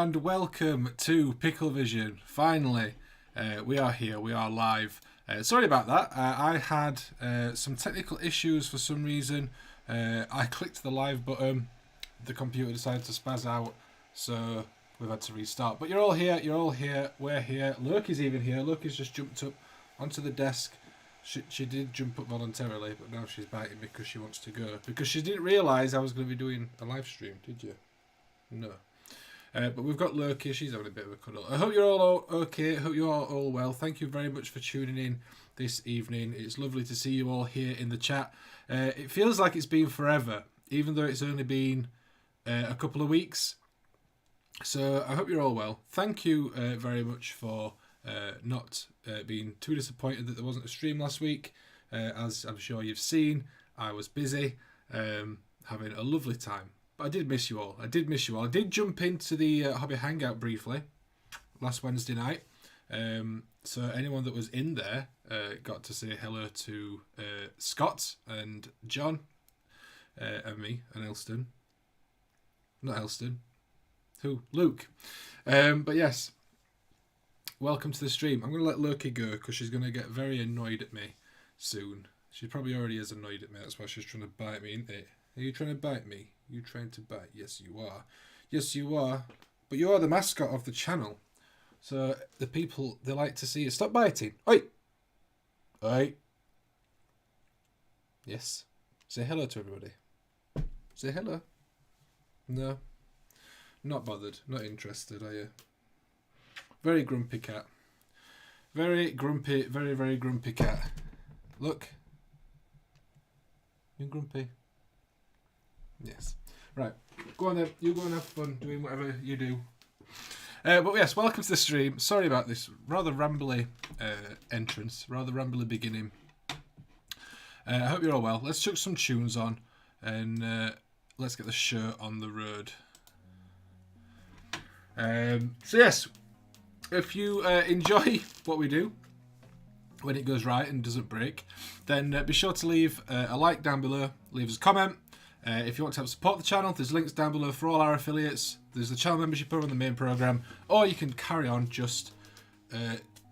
and welcome to Pickle Vision. Finally, we are here, we are live. Sorry about that, I had some technical issues for some reason. I clicked the live button, the computer decided to spaz out, so we've had to restart. But you're all here, we're here. Loki's even here. Loki's just jumped up onto the desk. She did jump up voluntarily, but now she's biting because she wants to go. Because she didn't realise I was going to be doing a live stream, did you? No. But we've got Loki. She's having a bit of a cuddle. I hope you're all okay. I hope you're all well. Thank you very much for tuning in this evening. It's lovely to see you all here in the chat. It feels like it's been forever, even though it's only been a couple of weeks. So I hope you're all well. Thank you very much for not being too disappointed that there wasn't a stream last week. As I'm sure you've seen, I was busy having a lovely time. But I did miss you all. I did jump into the Hobby Hangout briefly last Wednesday night. So anyone that was in there got to say hello to Scott and John and me and Elston. Not Elston. Who? Luke. But yes, welcome to the stream. I'm going to let Loki go because she's going to get very annoyed at me soon. She probably already is annoyed at me. That's why she's trying to bite me, isn't it? Are you trying to bite me? You trying to bite? Yes, you are. Yes, you are. But you are the mascot of the channel. So the people, they like to see you. Stop biting. Oi! Oi! Yes. Say hello to everybody. Say hello. No. Not bothered. Not interested, are you? Very grumpy cat. Very grumpy, very, very grumpy cat. Look. You grumpy? Yes. Right. Go on then. You go and have fun doing whatever you do. But yes, welcome to the stream. Sorry about this rather rambly entrance. Rather rambly beginning. I hope you're all well. Let's chuck some tunes on. And let's get the show on the road. So yes, if you enjoy what we do, when it goes right and doesn't break, then be sure to leave a like down below, leave us a comment. If you want to help support the channel, there's links down below for all our affiliates. There's the channel membership over on the main programme, or you can carry on just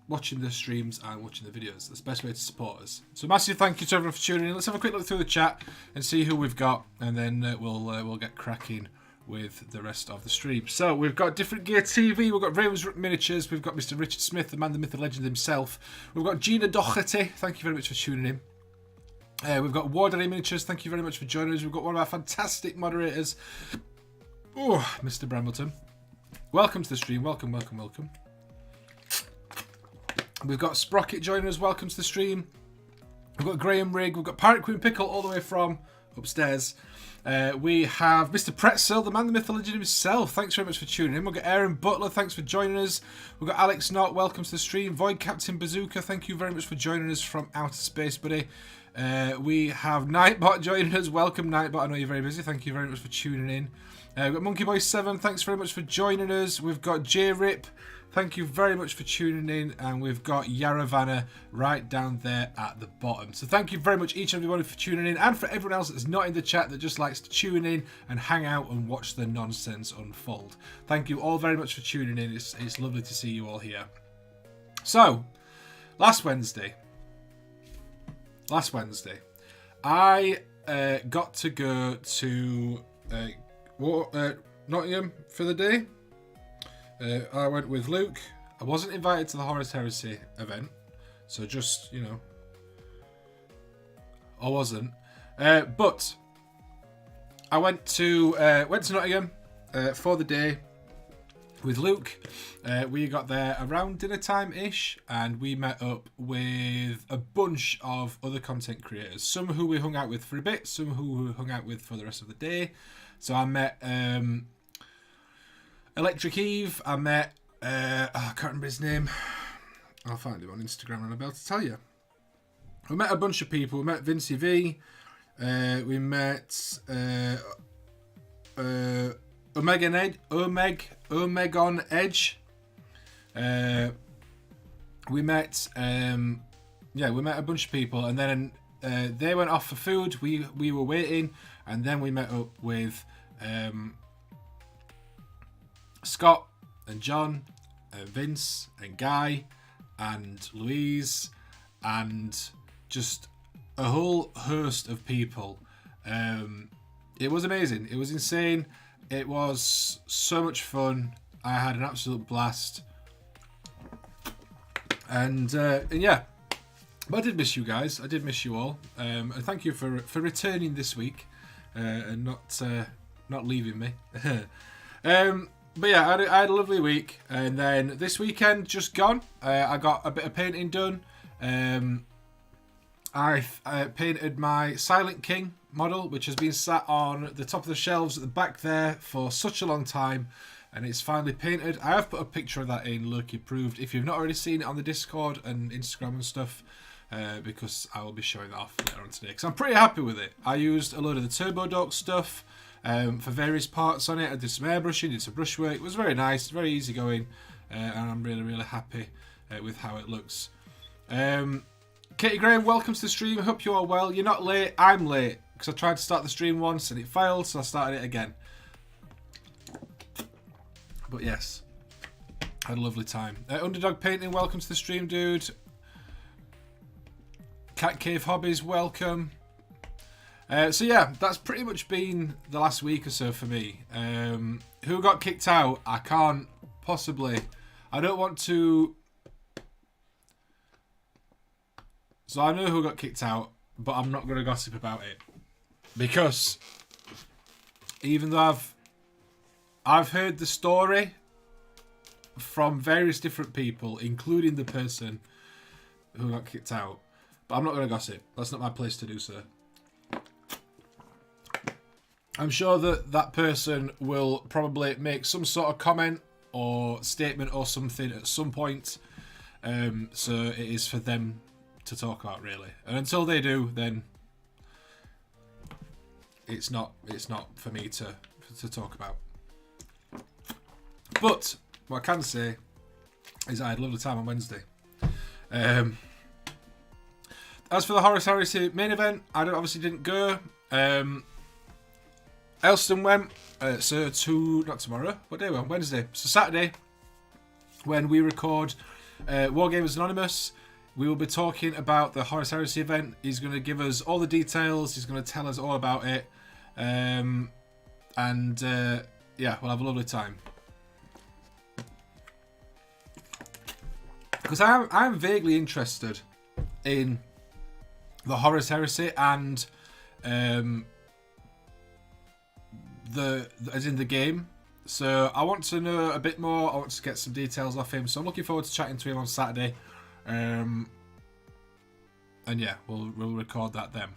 watching the streams and watching the videos. That's the best way to support us. So massive thank you to everyone for tuning in. Let's have a quick look through the chat and see who we've got, and then we'll get cracking with the rest of the stream. So we've got Different Gear TV, we've got Ravens Miniatures, we've got Mr. Richard Smith, the man, the myth, the legend himself. We've got Gina Doherty, thank you very much for tuning in. We've got Wardery Miniatures, thank you very much for joining us. We've got one of our fantastic moderators, Mr. Brambleton. Welcome to the stream, welcome, welcome, welcome. We've got Sprocket joining us, welcome to the stream. We've got Graham Rigg, we've got Pirate Queen Pickle all the way from upstairs. We have Mr. Pretzel, the man, the myth, the legend himself. Thanks very much for tuning in. We've got Aaron Butler, thanks for joining us. We've got Alex Knott, welcome to the stream. Void Captain Bazooka, thank you very much for joining us from outer space, buddy. We have Nightbot joining us. Welcome, Nightbot. I know you're very busy. Thank you very much for tuning in. We've got Monkey Boy 7. Thanks very much for joining us. We've got J-Rip. Thank you very much for tuning in. And we've got Yaravana right down there at the bottom. So thank you very much, each and everybody, for tuning in. And for everyone else that's not in the chat that just likes to tune in and hang out and watch the nonsense unfold. Thank you all very much for tuning in. It's lovely to see you all here. So, last Wednesday, I got to go to Nottingham for the day. I went with Luke. I wasn't invited to the Horus Heresy event, so just, you know, I wasn't. But I went to Nottingham for the day with Luke. We got there around dinner time-ish, and we met up with a bunch of other content creators. Some who we hung out with for a bit, some who we hung out with for the rest of the day. So I met Electric Eve. I met I can't remember his name. I'll find him on Instagram and I'll be able to tell you. We met a bunch of people. We met Vincey V. We met Omegon Edge. We met we met a bunch of people, and then they went off for food. We were waiting, and then we met up with Scott and John and Vince and Guy and Louise and just a whole host of people. It was amazing. It was insane. It was so much fun. I had an absolute blast. And yeah, but I did miss you guys. I did miss you all. And thank you for returning this week and not leaving me. But yeah, I had a lovely week. And then this weekend just gone. I got a bit of painting done. I painted my Silent King model, which has been sat on the top of the shelves at the back there for such a long time, and it's finally painted. I have put a picture of that in Loki Approved if you've not already seen it on the Discord and Instagram and stuff, because I will be showing that off later on today, because I'm pretty happy with it. I used a load of the Turbo Dork stuff for various parts on it. I did some airbrushing, did some brushwork. It was very nice, very easy going, and I'm really happy with how it looks. Katie Graham, welcome to the stream. I hope you're all well. You're not late. I'm late because I tried to start the stream once and it failed, so I started it again. But yes, had a lovely time. Underdog Painting, welcome to the stream, dude. Cat Cave Hobbies, welcome. So yeah, that's pretty much been the last week or so for me. Who got kicked out? I can't possibly. I don't want to. So I know who got kicked out, but I'm not going to gossip about it. Because even though I've heard the story from various different people, including the person who got kicked out, but I'm not going to gossip. That's not my place to do so. I'm sure that that person will probably make some sort of comment or statement or something at some point. So it is for them to talk about, really. And until they do, then it's not for me to talk about. But what I can say is I had a lovely time on Wednesday. As for the Horus Heresy main event, I obviously didn't go. Elston went. So not tomorrow. What day were we on? Wednesday. So Saturday, when we record Wargamers Anonymous, we will be talking about the Horus Heresy event. He's going to give us all the details. He's going to tell us all about it. Yeah, we'll have a lovely time. Because I'm vaguely interested in the Horus Heresy and as in the game. So I want to know a bit more. I want to get some details off him. So I'm looking forward to chatting to him on Saturday. And yeah, we'll record that then.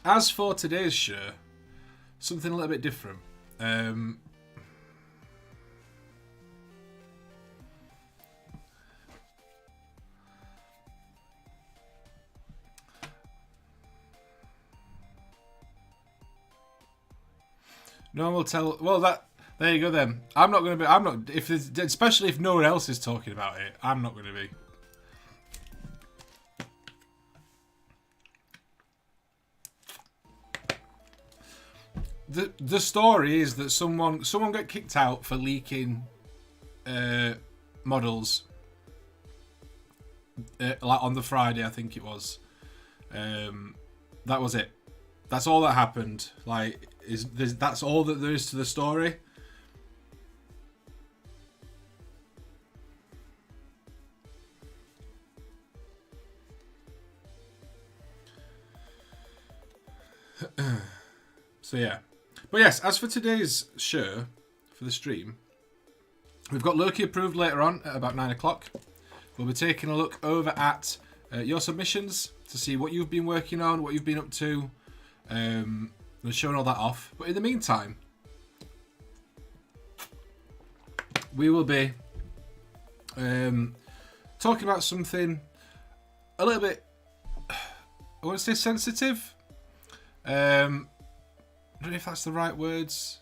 As for today's show, something a little bit different. No one will tell. Well, there you go then. I'm not going to be. I'm not. Especially if no one else is talking about it, I'm not going to be. The story is that someone got kicked out for leaking models. Like on the Friday, I think it was. That was it. That's all that happened. Like, that's all that there is to the story. So yeah. But yes, as for today's show, for the stream, we've got Loki Approved later on at about 9 o'clock. We'll be taking a look over at your submissions to see what you've been working on, what you've been up to, and showing all that off. But in the meantime, we will be talking about something a little bit, I want to say sensitive. I don't know if that's the right words.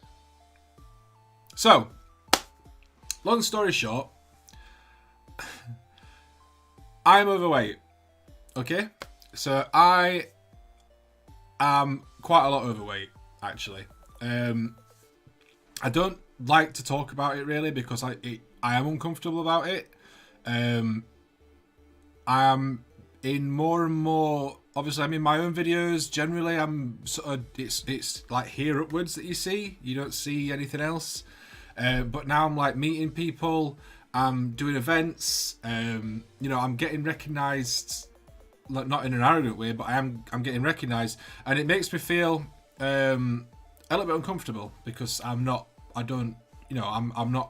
So, long story short, I'm overweight. Okay? So I am quite a lot overweight, actually. I don't like to talk about it really, because I am uncomfortable about it. I am in more and more. Obviously, I'm in my own videos. Generally, I'm sort of it's like here upwards that you see. You don't see anything else. But now I'm like meeting people. I'm doing events. You know, I'm getting recognised, like not in an arrogant way, but I'm getting recognised, and it makes me feel a little bit uncomfortable because I'm not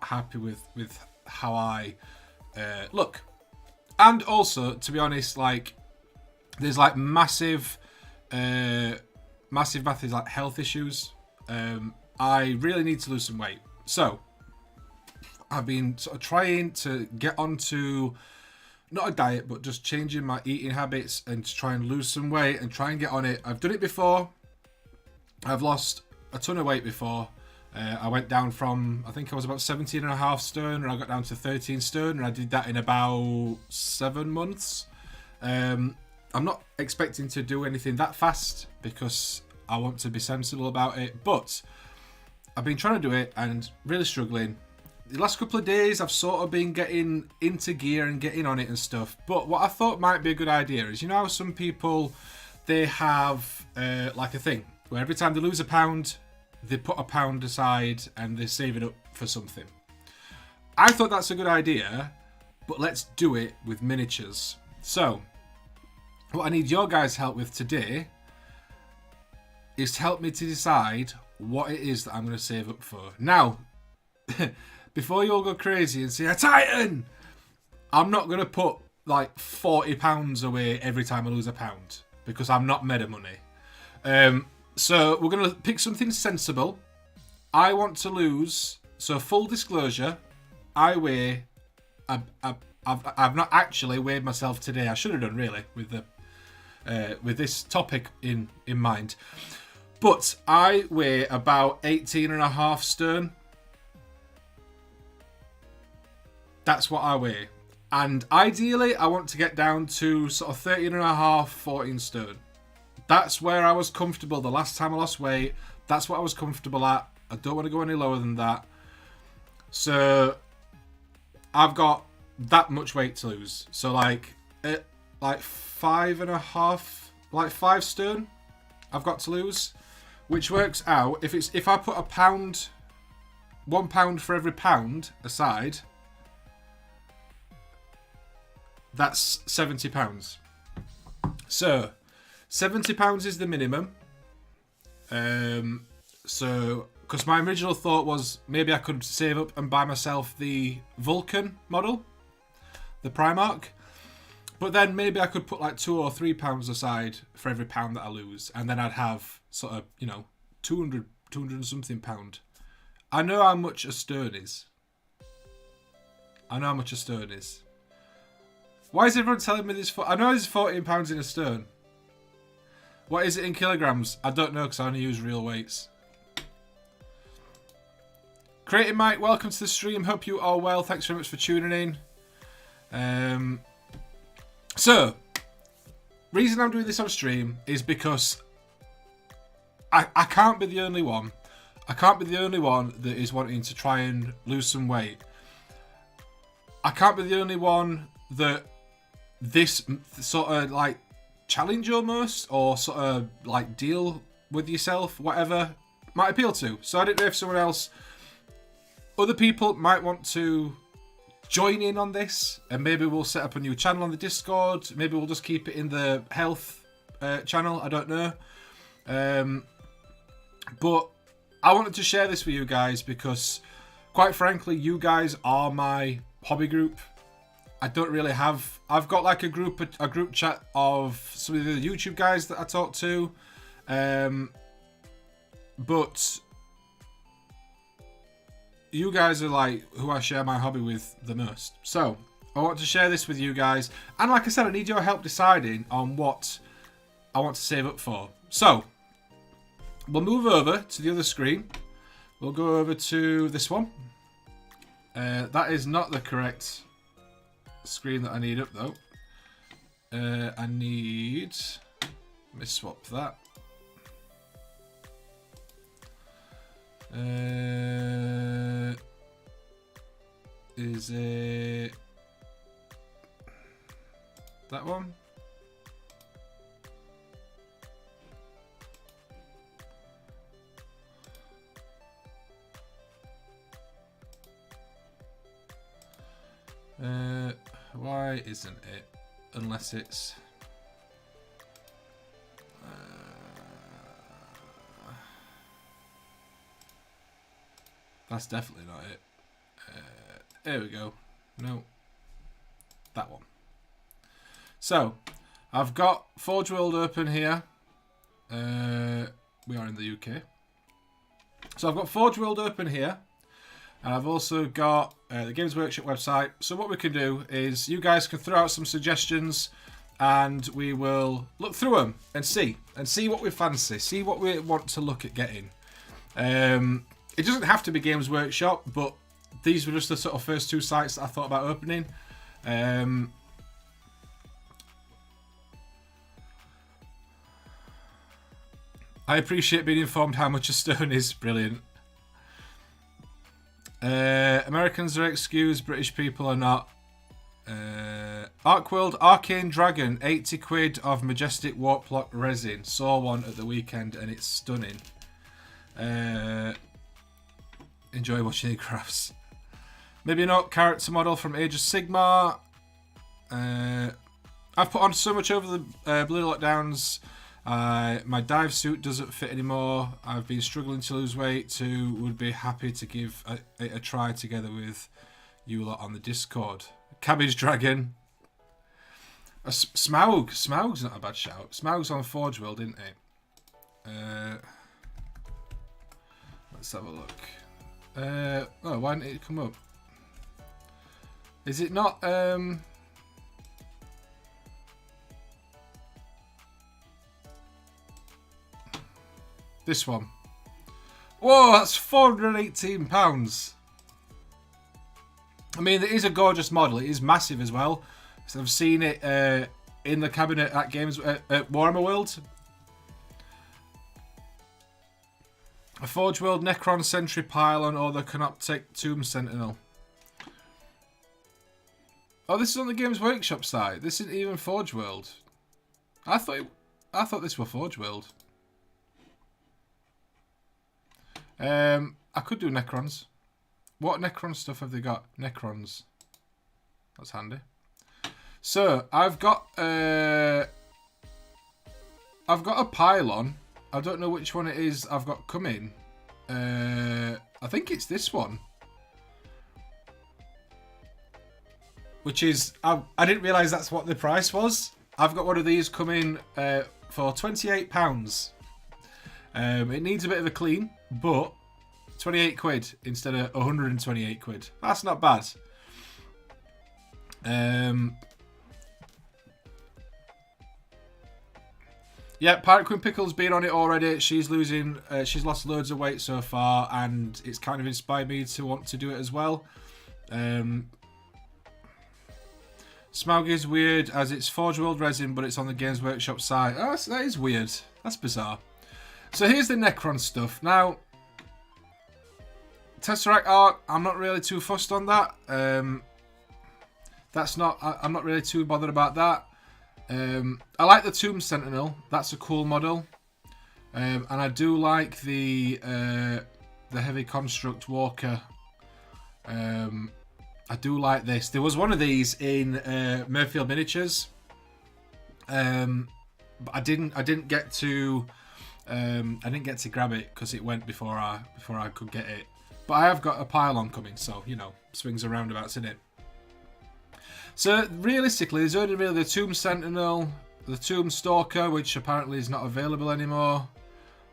happy with how I look. And also, to be honest, like there's like massive like health issues. I really need to lose some weight, so I've been sort of trying to get onto not a diet, but just changing my eating habits and to try and lose some weight and try and get on it. I've done it before. I've lost a ton of weight before. I went down from, I think I was about 17.5 stone, and I got down to 13 stone, and I did that in about 7 months. I'm not expecting to do anything that fast because I want to be sensible about it, but I've been trying to do it and really struggling. The last couple of days I've sort of been getting into gear and getting on it and stuff, but what I thought might be a good idea is, you know how some people, they have like a thing where every time they lose a pound, they put a pound aside and they save it up for something. I thought that's a good idea, but let's do it with miniatures. So what I need your guys' help with today is to help me to decide what it is that I'm going to save up for. Now, before you all go crazy and say, a Titan! I'm not going to put like £40 away every time I lose a pound, because I'm not made of money. So we're going to pick something sensible. I want to lose, so full disclosure, I weigh, I've not actually weighed myself today. I should have done really with this topic in mind. But I weigh about 18.5 stone. That's what I weigh. And ideally, I want to get down to sort of 13.5, 14 stone. That's where I was comfortable the last time I lost weight. That's what I was comfortable at. I don't want to go any lower than that. So I've got that much weight to lose. So like 5.5, like 5 stone I've got to lose, which works out, if I put a pound, £1 for every pound aside, that's £70. So £70 is the minimum. So because my original thought was maybe I could save up and buy myself the Vulcan model, the Primarch, but then maybe I could put like £2 or £3 aside for every pound that I lose, and then I'd have sort of, 200 and something pound. I know how much a stone is. Why is everyone telling me this? I know it's £14 in a stone. What is it in kilograms? I don't know, because I only use real weights. Creative Mike, welcome to the stream. Hope you are well. Thanks very much for tuning in. So, reason I'm doing this on stream is because I can't be the only one. I can't be the only one that is wanting to try and lose some weight. I can't be the only one that this sort of like challenge almost, or sort of like deal with yourself, whatever, might appeal to. So I don't know if someone else, other people might want to join in on this, and maybe we'll set up a new channel on the Discord. Maybe we'll just keep it in the health channel. I don't know. But I wanted to share this with you guys because, quite frankly, you guys are my hobby group. I don't really have. I've got like a group chat of some of the YouTube guys that I talk to, but you guys are like who I share my hobby with the most. So I want to share this with you guys, and like I said, I need your help deciding on what I want to save up for. So we'll move over to the other screen. We'll go over to this one. That is not the correct screen that I need up though. Let me swap that. Is it that one? Why isn't it? Unless it's... that's definitely not it. There we go. No. That one. So, I've got Forge World open here. We are in the UK. So I've got Forge World open here. And I've also got the Games Workshop website. So what we can do is you guys can throw out some suggestions and we will look through them and see what we fancy, see what we want to look at getting. It doesn't have to be Games Workshop, but these were just the sort of first two sites that I thought about opening. I appreciate being informed how much a stone is. Brilliant. Americans are excused, British people are not. Arcworld Arcane Dragon, 80 quid of Majestic Warplock resin. Saw one at the weekend and it's stunning. Enjoy watching the crafts. Maybe not character model from Age of Sigmar. I've put on so much over the Blue Lockdowns. My dive suit doesn't fit anymore. I've been struggling to lose weight too. Would be happy to give it a try together with you lot on the Discord. Cabbage Dragon. Smaug. Smaug's not a bad shout. Smaug's on Forge World, isn't it? Let's have a look. Oh, why didn't it come up? Is it not... this one. Whoa, that's £418. I mean, it is a gorgeous model. It is massive as well. So I've seen it in the cabinet at Games at Warhammer World. A Forge World Necron Sentry Pylon or the Canoptek Tomb Sentinel. Oh, this is on the Games Workshop site. This isn't even Forge World. I thought this were Forge World. I could do Necrons. What Necron stuff have they got? Necrons. That's handy. So I've got a pylon. I don't know which one it is I've got coming. I think it's this one. Which is I didn't realise that's what the price was. I've got one of these coming for £28. It needs a bit of a clean, but 28 quid instead of 128 quid. That's not bad. Yeah, Pirate Queen Pickle's been on it already. She's losing. She's lost loads of weight so far, and it's kind of inspired me to want to do it as well. Smaug is weird as it's Forge World resin, but it's on the Games Workshop site. Oh, that is weird. That's bizarre. So here's the Necron stuff. Now, Tesseract art, I'm not really too fussed on that. I'm not really too bothered about that. I like the Tomb Sentinel. That's a cool model. And I do like the Heavy Construct Walker. I do like this. There was one of these in Mayfield Miniatures. But I didn't get to grab it because it went before I could get it. But I have got a pylon coming, so you know, swings and roundabouts in it. So realistically, there's only really the Tomb Sentinel, the Tomb Stalker, which apparently is not available anymore,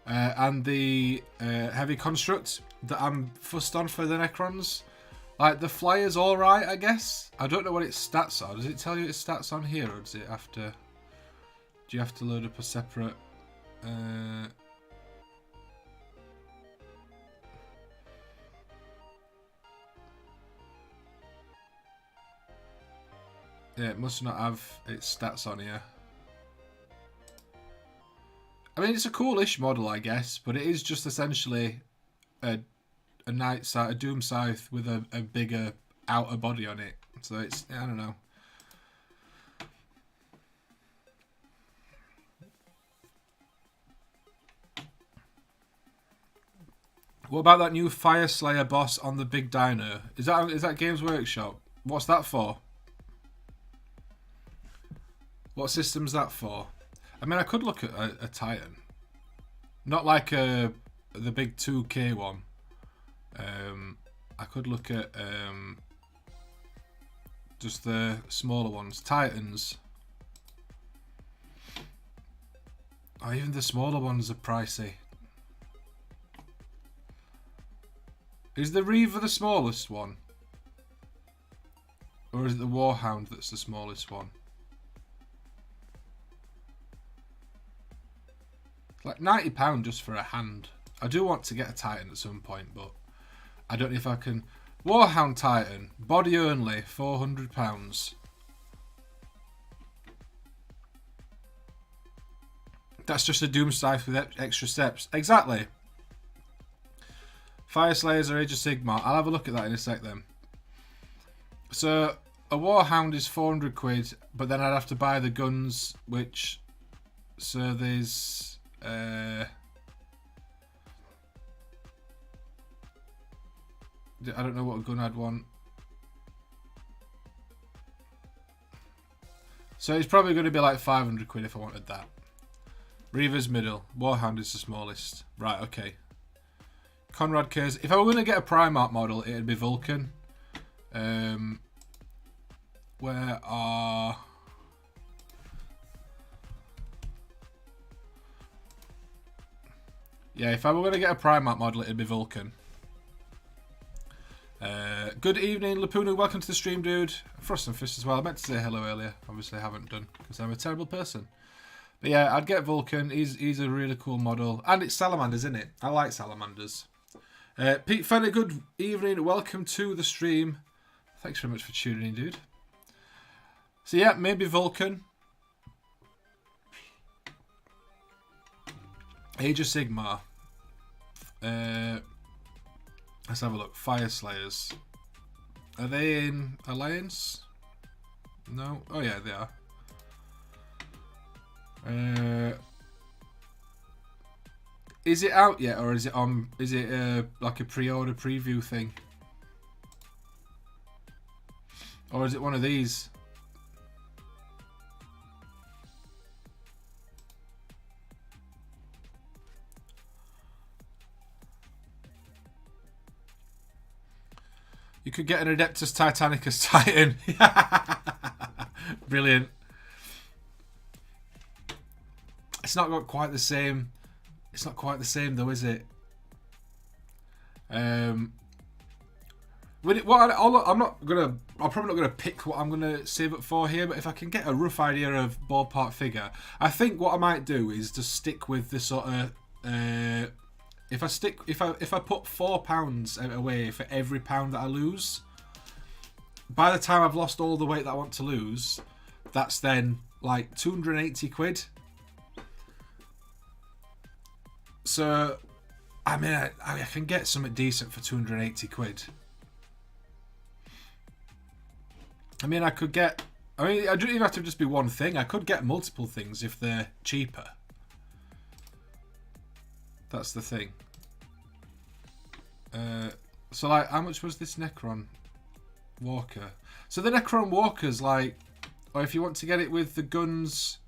and the Heavy Construct that I'm fussed on for the Necrons. Like the Flyer's all right, I guess. I don't know what its stats are. Does it tell you its stats on here, or does it have to? Do you have to load up a separate? Yeah, it must not have its stats on here. I mean, it's a coolish model, I guess, but it is just essentially a night scythe, a doom scythe with a bigger outer body on it. So it's, I don't know. What about that new Fire Slayer boss on the big dino? Is that Games Workshop? What's that for? What system's that for? I mean, I could look at a Titan. Not like the big 2K one. I could look at just the smaller ones. Titans. Oh, even the smaller ones are pricey. Is the Reaver the smallest one? Or is it the Warhound that's the smallest one? Like £90 just for a hand. I do want to get a Titan at some point, but I don't know if I can. Warhound Titan, body only, £400. That's just a Doom Scythe with extra steps. Exactly. Fire Slayers are Age of Sigmar. I'll have a look at that in a sec then. So a Warhound is 400 quid, but then I'd have to buy the guns, which, so there's I don't know what gun I'd want. So it's probably going to be like 500 quid if I wanted that. Reaver's middle. Warhound is the smallest. Right, okay. Conrad cares. If I were going to get a Primarch model, it'd be Vulcan. Where are... Yeah, if I were going to get a Primarch model, it'd be Vulcan. Good evening, Lapuna. Welcome to the stream, dude. Frost and Fist as well. I meant to say hello earlier. Obviously, I haven't done because I'm a terrible person. But yeah, I'd get Vulcan. He's a really cool model. And it's salamanders, isn't it? I like salamanders. Pete Fenner, good evening. Welcome to the stream. Thanks very much for tuning in, dude. So yeah, maybe Vulcan. Age of Sigmar. Let's have a look. Fire Slayers. Are they in Alliance? No? Oh yeah, they are. Is it out yet, or is it on? Is it like a pre-order preview thing, or is it one of these? You could get an Adeptus Titanicus Titan. Brilliant. It's not got quite the same. It's not quite the same though, is it? I'm probably not gonna pick what I'm gonna save up for here, but if I can get a rough idea of ballpark figure, I think what I might do is just stick with the sort of. If I put £4 away for every pound that I lose, by the time I've lost all the weight that I want to lose, that's then like 280 quid. So, I mean, I can get something decent for 280 quid. I mean, I don't even have to just be one thing. I could get multiple things if they're cheaper. That's the thing. So, like, how much was this Necron Walker? So the Necron Walker's like, or if you want to get it with the guns,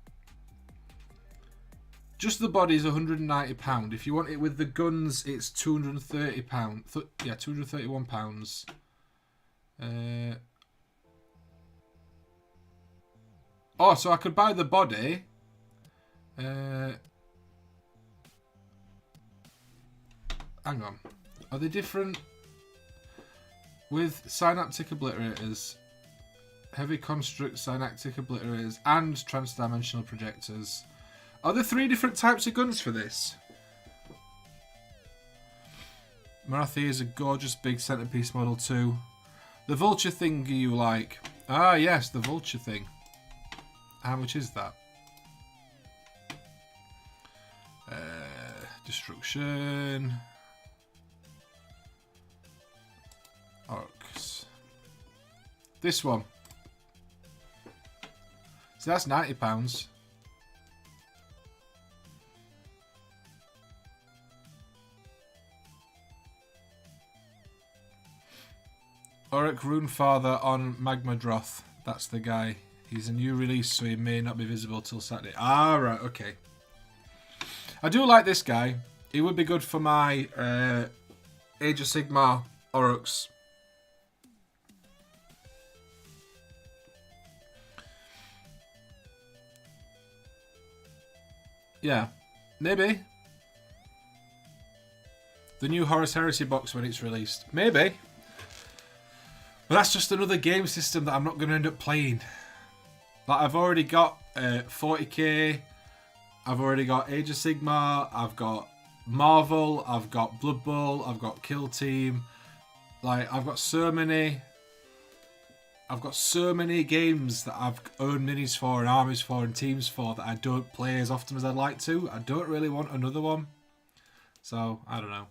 just the body's £190. If you want it with the guns, it's £230. Yeah, £231. Oh, so I could buy the body. Hang on. Are they different? With synaptic obliterators, heavy construct synaptic obliterators, and transdimensional projectors. Are there 3 different types of guns for this? Marathi is a gorgeous big centerpiece model too. The vulture thing you like? Ah, yes, the vulture thing. How much is that? Destruction. This one. So that's £90. Auric Runefather on Magmadroth. That's the guy. He's a new release, so he may not be visible till Saturday. Ah, right, okay. I do like this guy. He would be good for my Age of Sigmar Aurochs. Yeah, maybe. The new Horus Heresy box when it's released. Maybe. But that's just another game system that I'm not going to end up playing. Like, I've already got 40k. I've already got Age of Sigmar. I've got Marvel. I've got Blood Bowl. I've got Kill Team. Like, I've got so many games that I've owned minis for and armies for and teams for that I don't play as often as I'd like to. I don't really want another one. So, I don't know.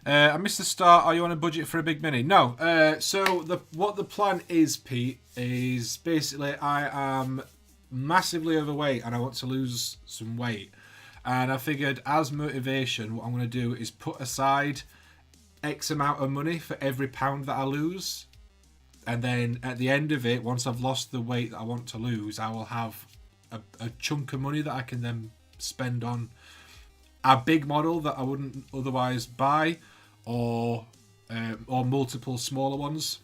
I missed the start. Are you on a budget for a big mini? No. So what the plan is, Pete, is basically I am massively overweight and I want to lose some weight. And I figured as motivation, what I'm going to do is put aside X amount of money for every pound that I lose. And then at the end of it, once I've lost the weight that I want to lose, I will have a chunk of money that I can then spend on a big model that I wouldn't otherwise buy, or multiple smaller ones.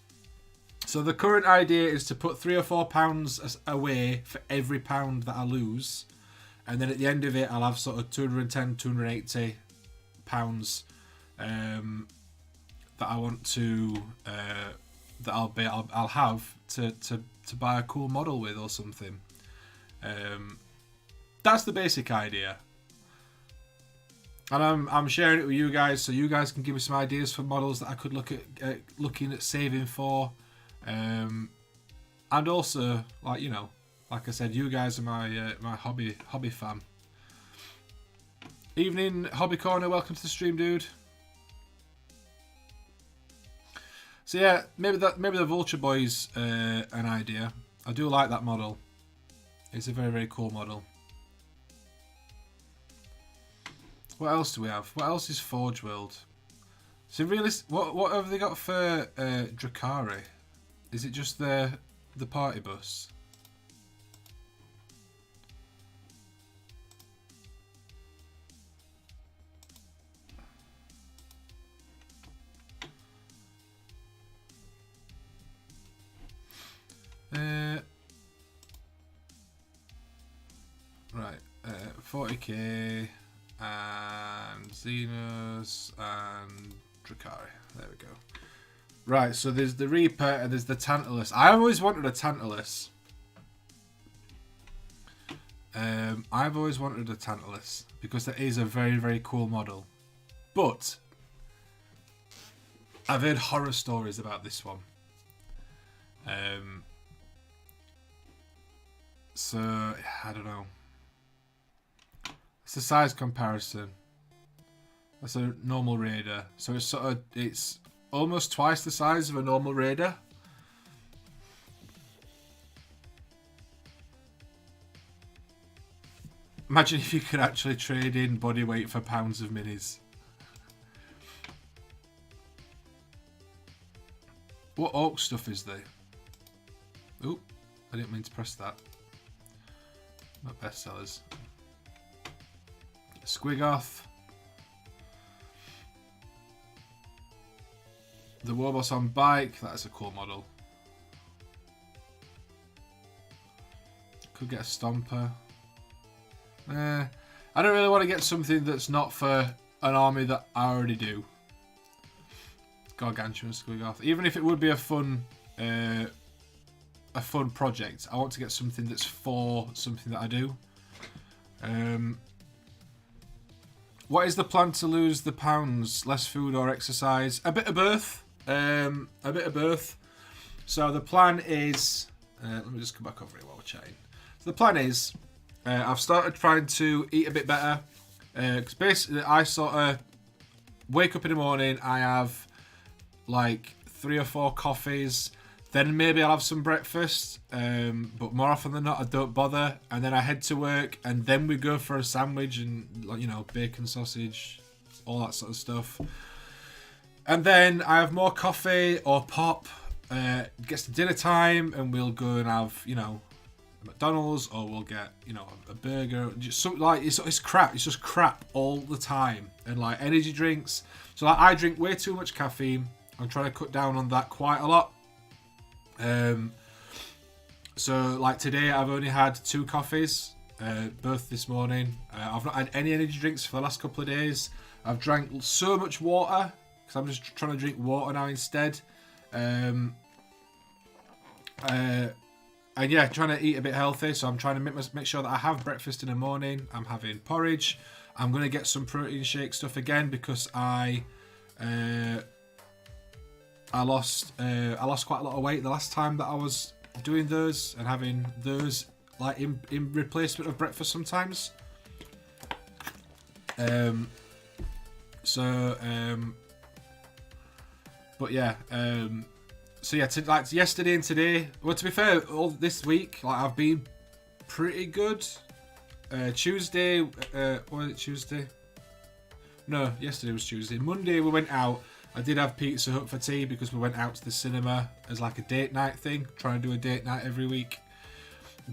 So the current idea is to put £3 or £4 away for every pound that I lose, and then at the end of it, I'll have sort of £210, £280 that I want to that I'll have to buy a cool model with or something. That's the basic idea. And I'm sharing it with you guys, so you guys can give me some ideas for models that I could look at looking at saving for, and also, like, you know, like I said, you guys are my my hobby fam. Evening, Hobby Corner. Welcome to the stream, dude. So yeah, maybe the Vulture Boy's an idea. I do like that model. It's a very, very cool model. What else do we have? What else is Forge World? So really, what have they got for Drakari? Is it just the party bus? Right, 40k. And Xenos and Drakari. There we go. Right, so there's the Reaper and there's the Tantalus. I always wanted a Tantalus. I've always wanted a Tantalus because that is a very, very cool model. But I've heard horror stories about this one. So I don't know. It's the size comparison. That's a normal Raider. So it's almost twice the size of a normal Raider. Imagine if you could actually trade in body weight for pounds of minis. What Orc stuff is there? Oop, I didn't mean to press that. Not bestsellers. Squigoth. The Warboss on bike. That's a cool model. Could get a Stomper. I don't really want to get something that's not for an army that I already do. Gargantuan Squigoth. Even if it would be a fun project, I want to get something that's for something that I do. What is the plan to lose the pounds? Less food or exercise? A bit of both. A bit of both. So the plan is... let me just come back over here while we're chatting. So the plan is... I've started trying to eat a bit better. Because basically I sort of wake up in the morning, I have like 3 or 4 coffees, Then maybe I'll have some breakfast, but more often than not, I don't bother. And then I head to work, and then we go for a sandwich and, you know, bacon, sausage, all that sort of stuff. And then I have more coffee or pop. Gets to dinner time, and we'll go and have, you know, McDonald's, or we'll get, you know, a burger. Just something like it's crap. It's just crap all the time. And like energy drinks. So like I drink way too much caffeine. I'm trying to cut down on that quite a lot. So like today I've only had 2 coffees, both this morning. I've not had any energy drinks for the last couple of days. I've drank so much water because I'm just trying to drink water now instead. And yeah, trying to eat a bit healthy. So I'm trying to make sure that I have breakfast in the morning. I'm having porridge. I'm going to get some protein shake stuff again because I lost quite a lot of weight the last time that I was doing those, and having those like in replacement of breakfast sometimes. But yeah, so yeah, like yesterday and today. Well, to be fair, all this week, like I've been pretty good. Tuesday, was it Tuesday? No, yesterday was Tuesday. Monday we went out. I did have Pizza Hut for tea because we went out to the cinema as like a date night thing. Trying to do a date night every week.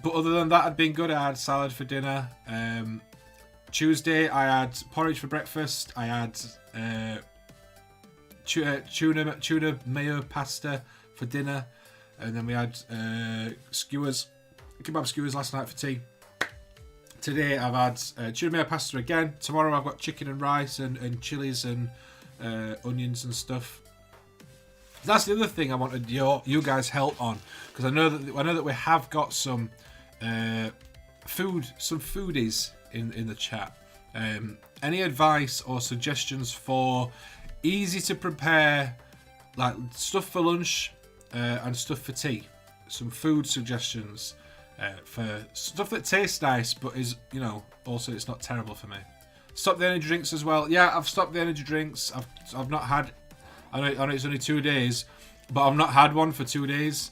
But other than that, I'd been good. I had salad for dinner. Tuesday, I had porridge for breakfast. I had tuna mayo pasta for dinner. And then we had kebab skewers last night for tea. Today, I've had tuna mayo pasta again. Tomorrow, I've got chicken and rice and chilies and onions and stuff. That's the other thing I wanted you guys' help on, because I know that we have got some foodies in the chat. Any advice or suggestions for easy to prepare, like stuff for lunch and stuff for tea? Some food suggestions for stuff that tastes nice but is, you know, also it's not terrible for me. Stop the energy drinks as well. Yeah, I've stopped the energy drinks. I've not had. I know it's only 2 days, but I've not had one for 2 days,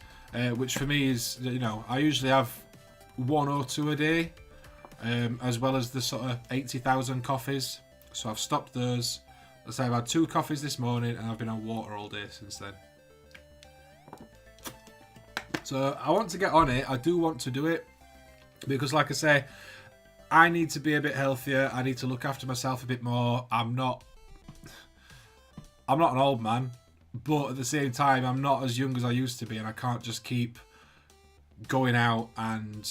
which for me is, you know, I usually have 1 or 2 a day, as well as the sort of 80,000 coffees. So I've stopped those. Let's say I've had 2 coffees this morning, and I've been on water all day since then. So I want to get on it. I do want to do it because, like I say, I need to be a bit healthier. I need to look after myself a bit more. I'm not an old man, but at the same time, I'm not as young as I used to be, and I can't just keep going out and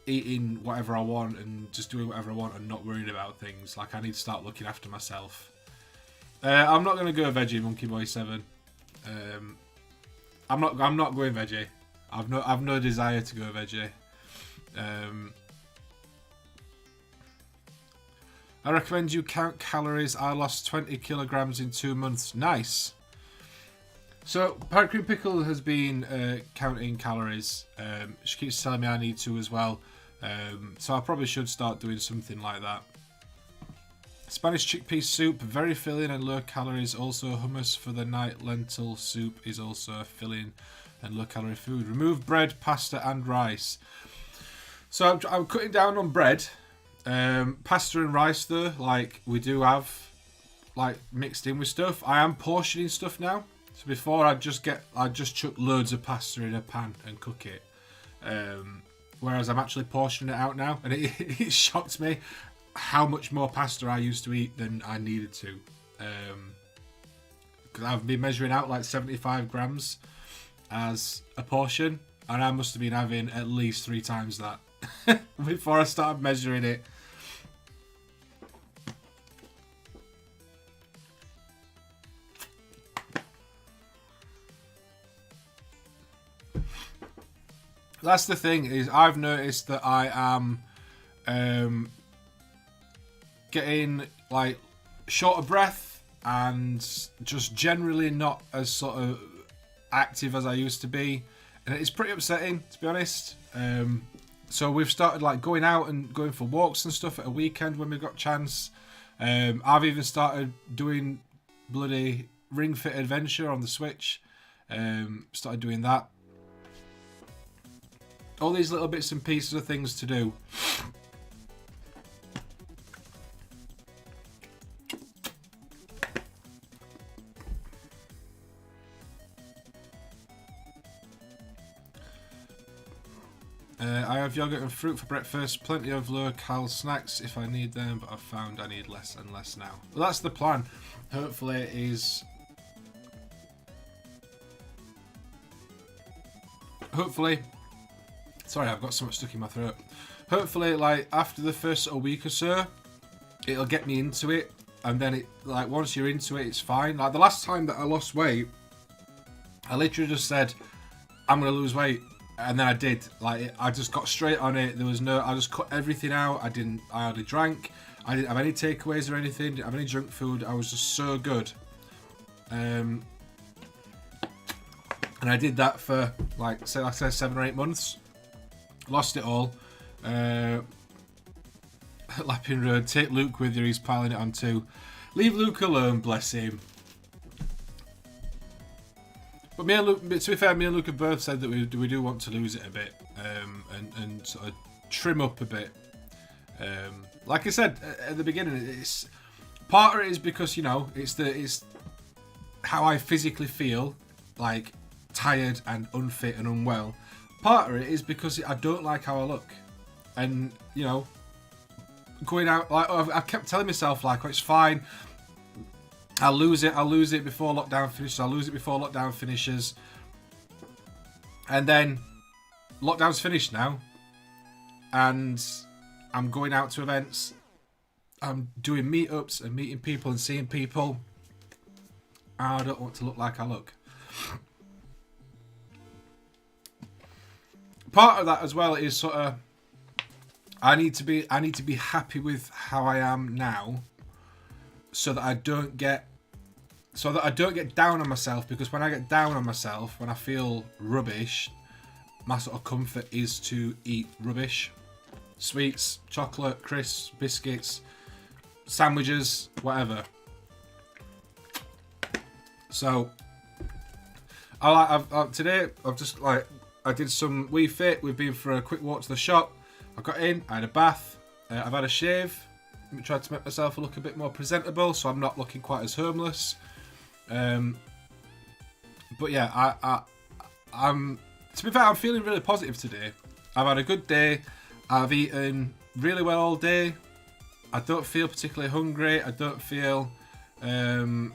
eating whatever I want and just doing whatever I want and not worrying about things. Like, I need to start looking after myself. I'm not going to go veggie, Monkey Boy 7. I'm not going veggie. I've no desire to go veggie. I recommend you count calories. I lost 20 kilograms in 2 months. Nice. So, Pirate Cream Pickle has been counting calories. She keeps telling me I need to as well. So I probably should start doing something like that. Spanish chickpea soup, very filling and low calories. Also hummus for the night. Lentil soup is also a filling and low calorie food. Remove bread, pasta and rice. So I'm cutting down on bread. Pasta and rice though, like we do have, like mixed in with stuff. I am portioning stuff now. So before I'd just chuck loads of pasta in a pan and cook it. Whereas I'm actually portioning it out now, and it shocked me how much more pasta I used to eat than I needed to. Because I've been measuring out like 75 grams as a portion, and I must have been having at least 3 times that before I started measuring it. That's the thing, is I've noticed that I am getting like short of breath and just generally not as sort of active as I used to be, and it's pretty upsetting, to be honest. So we've started like going out and going for walks and stuff at a weekend when we've got chance. I've even started doing bloody Ring Fit Adventure on the Switch. Started doing that. all these little bits and pieces of things to do. I have yogurt and fruit for breakfast, plenty of low-cal snacks if I need them, but I've found I need less and less now. Well, that's the plan. Hopefully it is... Hopefully... Sorry, I've got so much stuck in my throat. Hopefully, like, after the first sort of week or so, it'll get me into it, and then it, like, once you're into it, it's fine. Like, the last time that I lost weight, I literally just said, I'm going to lose weight. And then I did. Like, I just got straight on it. There was no... I just cut everything out. I hardly drank. I didn't have any takeaways or anything. Didn't have any junk food. I was just so good. And I did that for, like I said, 7 or 8 months. Lost it all. Lapping Road. Take Luke with you. He's piling it on too. Leave Luke alone, bless him. But me and Luke, to be fair, me and Luke have both said that we do want to lose it a bit, and sort of trim up a bit. Like I said at the beginning, it's part of it is because, you know, it's how I physically feel, like tired and unfit and unwell. Part of it is because I don't like how I look, and you know, going out, like I kept telling myself, like, oh, it's fine. I'll lose it before lockdown finishes. And then lockdown's finished now, and I'm going out to events. I'm doing meetups and meeting people and seeing people. I don't want to look like I look. Part of that as well is sort of I need to be happy with how I am now, so that I don't get down on myself, because when I get down on myself, when I feel rubbish, my sort of comfort is to eat rubbish. Sweets, chocolate, crisps, biscuits, sandwiches, whatever. So today I've just, like, I did some Wii Fit. We've been for a quick walk to the shop. I got in, I had a bath, I've had a shave. I tried to make myself look a bit more presentable, so I'm not looking quite as homeless. But yeah, I'm. To be fair, I'm feeling really positive today. I've had a good day. I've eaten really well all day. I don't feel particularly hungry. I don't feel, you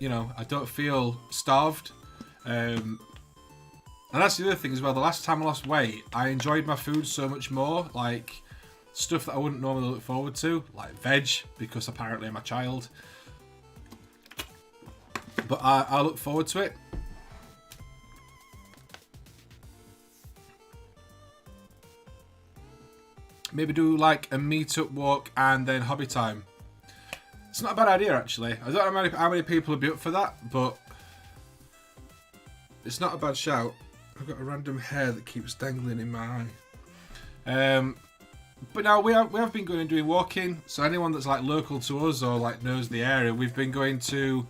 know, I don't feel starved. And that's the other thing as well. The last time I lost weight, I enjoyed my food so much more. Like, stuff that I wouldn't normally look forward to, like veg, because apparently I'm a child. But I look forward to it. Maybe do like a meet-up walk and then hobby time. It's not a bad idea, actually. I don't know how many people would be up for that, but it's not a bad shout. I've got a random hair that keeps dangling in my eye. But now we have been going and doing walking. So anyone that's like local to us or like knows the area, we've been going to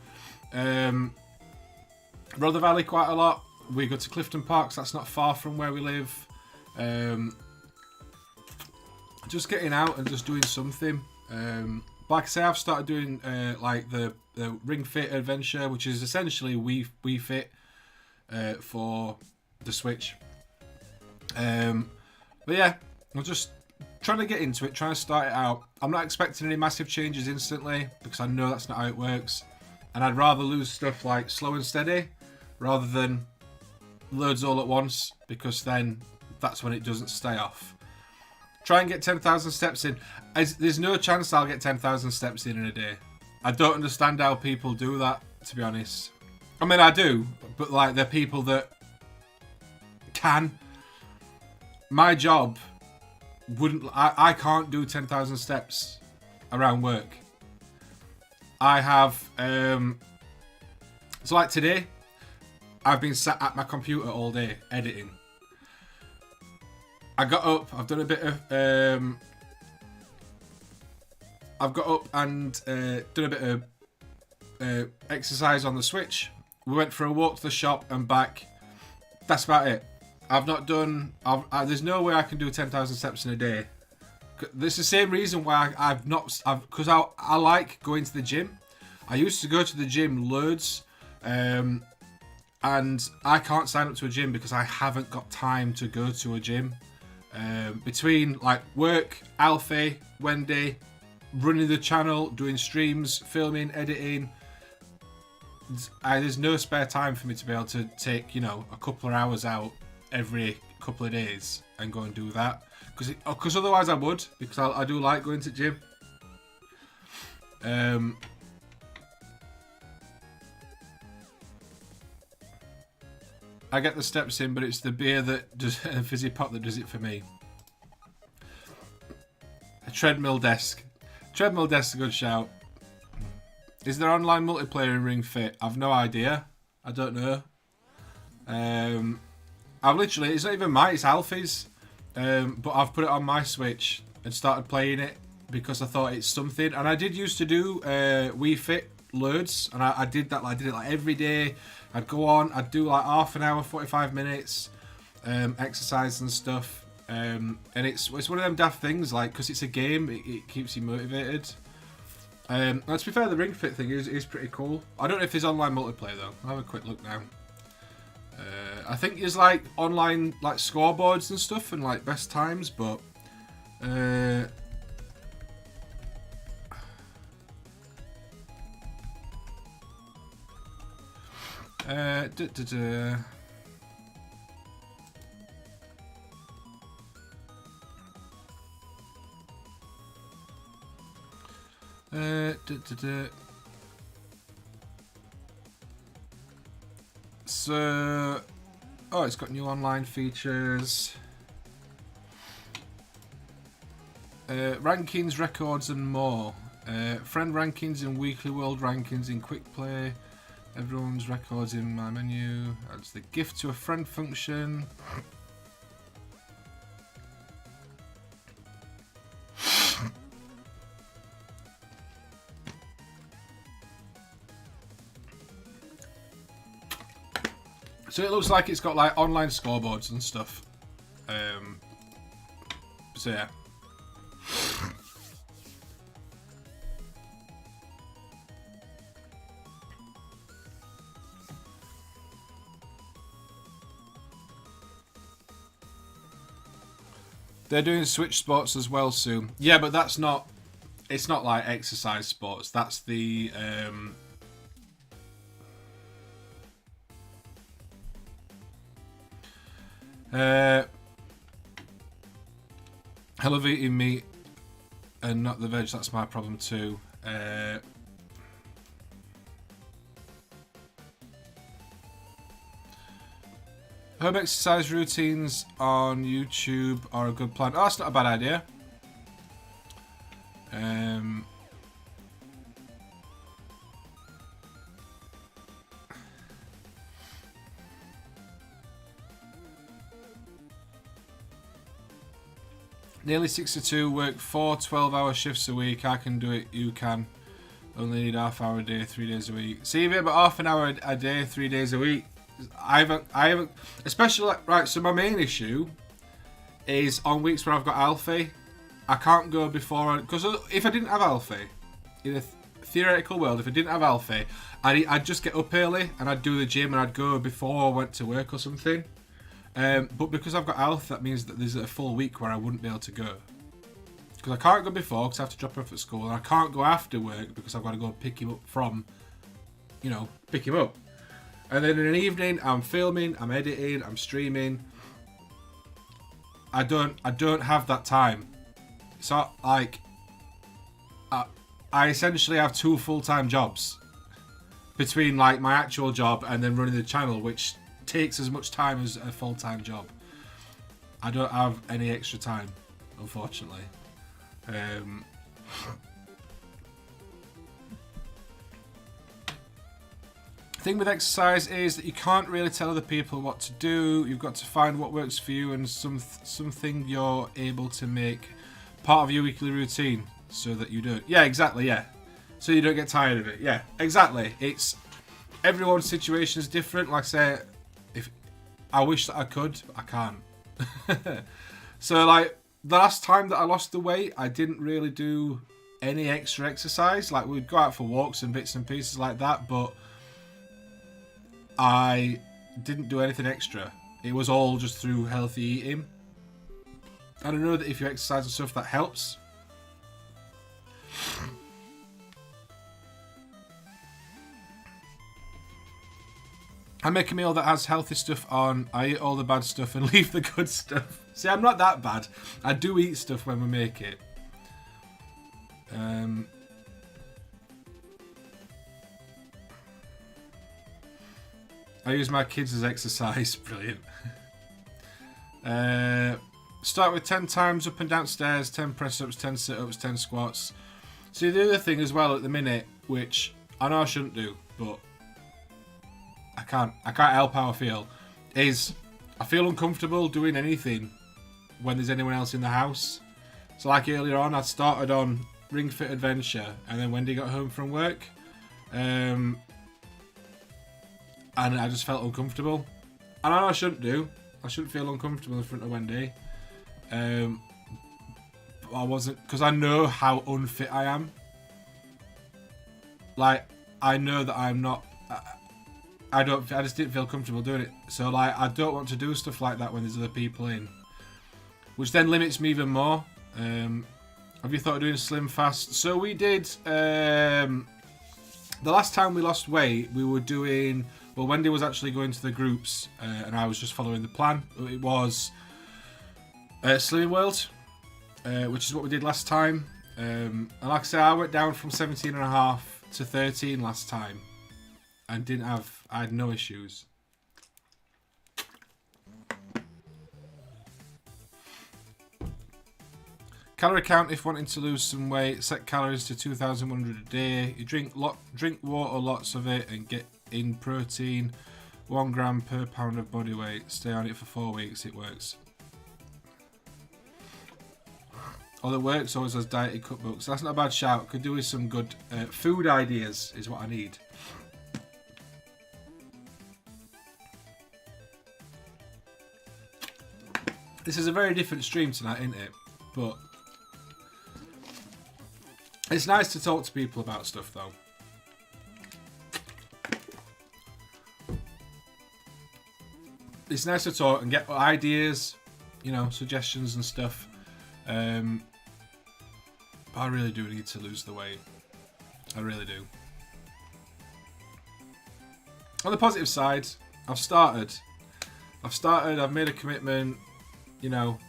Rother Valley quite a lot. We go to Clifton Parks. That's not far from where we live. Just getting out and just doing something. Like I say, I've started doing like the Ring Fit Adventure, which is essentially Wii Fit for the Switch. But yeah, I'm just trying to get into it, trying to start it out. I'm not expecting any massive changes instantly, because I know that's not how it works. And I'd rather lose stuff like slow and steady rather than loads all at once, because then that's when it doesn't stay off. Try and get 10,000 steps in. There's no chance I'll get 10,000 steps in a day. I don't understand how people do that, to be honest. I mean, I do, but like, they're people that can. My job wouldn't. I can't do 10,000 steps around work. I have. So like today, I've been sat at my computer all day editing. I got up. I've done a bit of. I've got up and done a bit of exercise on the Switch. We went for a walk to the shop and back. That's about it. I've not done. There's no way I can do 10,000 steps in a day. This is the same reason why I've not. Because I like going to the gym. I used to go to the gym loads, and I can't sign up to a gym because I haven't got time to go to a gym. Between like work, Alfie, Wendy, running the channel, doing streams, filming, editing. There's no spare time for me to be able to take, a couple of hours out every couple of days and go and do that. Because otherwise I would, because I do like going to the gym. I get the steps in, but it's the beer that does the fizzy pop that does it for me. A treadmill desk. Treadmill desk is a good shout. Is there online multiplayer in Ring Fit? I've no idea. I don't know. I've literally, it's not even mine, it's Alfie's. But I've put it on my Switch and started playing it because I thought it's something. And I did used to do Wii Fit loads, and I did that. I did it like every day. I'd go on, I'd do like half an hour, 45 minutes, exercise and stuff. And it's one of them daft things, like, because it's a game, it keeps you motivated. To be fair, the Ring Fit thing is pretty cool. I don't know if there's online multiplayer though. I'll have a quick look now. I think there's like online like scoreboards and stuff and like best times, but So, it's got new online features. Rankings, records and more. Friend rankings and weekly world rankings in quick play. Everyone's records in my menu. Adds the gift to a friend function. So it looks like it's got like online scoreboards and stuff. So yeah. They're doing Switch Sports as well soon. Yeah, but that's not... It's not like exercise sports. That's the... Hell of eating meat and not the veg, that's my problem too. Home exercise routines on YouTube are a good plan. Oh, that's not a bad idea. Nearly 62, work 4 12-hour shifts a week. I can do it, you can. Only need half hour a day, 3 days a week. See, about half an hour a day, 3 days a week. I haven't, especially like, right. So my main issue is on weeks where I've got Alfie, I can't go before, because if I didn't have Alfie, in a theoretical world, if I didn't have Alfie, I'd just get up early and I'd do the gym and I'd go before I went to work or something. But because I've got Alfie, that means that there's a full week where I wouldn't be able to go. Because I can't go before because I have to drop him off at school, and I can't go after work because I've got to go pick him up from, pick him up. And then in an evening, I'm filming, I'm editing, I'm streaming. I don't have that time. So like, I essentially have 2 full-time jobs between like my actual job and then running the channel, which takes as much time as a full-time job. I don't have any extra time, unfortunately. Thing with exercise is that you can't really tell other people what to do. You've got to find what works for you and something you're able to make part of your weekly routine so that you don't. Yeah, exactly, yeah. So you don't get tired of it. Yeah, exactly. It's everyone's situation is different. Like I say, I wish that I could, but I can't. So like the last time that I lost the weight, I didn't really do any extra exercise. Like we'd go out for walks and bits and pieces like that, but I didn't do anything extra. It was all just through healthy eating. I don't know that if you exercise and stuff that helps. I make a meal that has healthy stuff on. I eat all the bad stuff and leave the good stuff. See, I'm not that bad. I do eat stuff when we make it. I use my kids as exercise. Brilliant. Start with 10 times up and downstairs, 10 press-ups, 10 sit-ups, 10 squats. See, the other thing as well at the minute, which I know I shouldn't do, but I can't help how I feel, is I feel uncomfortable doing anything when there's anyone else in the house. So like earlier on, I started on Ring Fit Adventure, and then Wendy got home from work, and I just felt uncomfortable. And I know I shouldn't do. I shouldn't feel uncomfortable in front of Wendy. But I wasn't, because I know how unfit I am. Like, I know that I'm not. I just didn't feel comfortable doing it. So like, I don't want to do stuff like that when there's other people in, which then limits me even more. Have you thought of doing Slim Fast? So we did. The last time we lost weight, we were doing. Well, Wendy was actually going to the groups, and I was just following the plan. It was Slimming World, which is what we did last time. And like I said, I went down from 17.5 to 13 last time, and I had no issues. Calorie count if wanting to lose some weight. Set calories to 2,100 a day. You drink water, lots of it, and get in protein. 1 gram per pound of body weight. Stay on it for 4 weeks. It works. All that works always has dietary cookbooks. That's not a bad shout. Could do with some good food ideas. Is what I need. This is a very different stream tonight, isn't it? But it's nice to talk to people about stuff, though. It's nice to talk and get ideas, you know, suggestions and stuff. But I really do need to lose the weight. I really do. On the positive side, I've started. I've made a commitment, you know.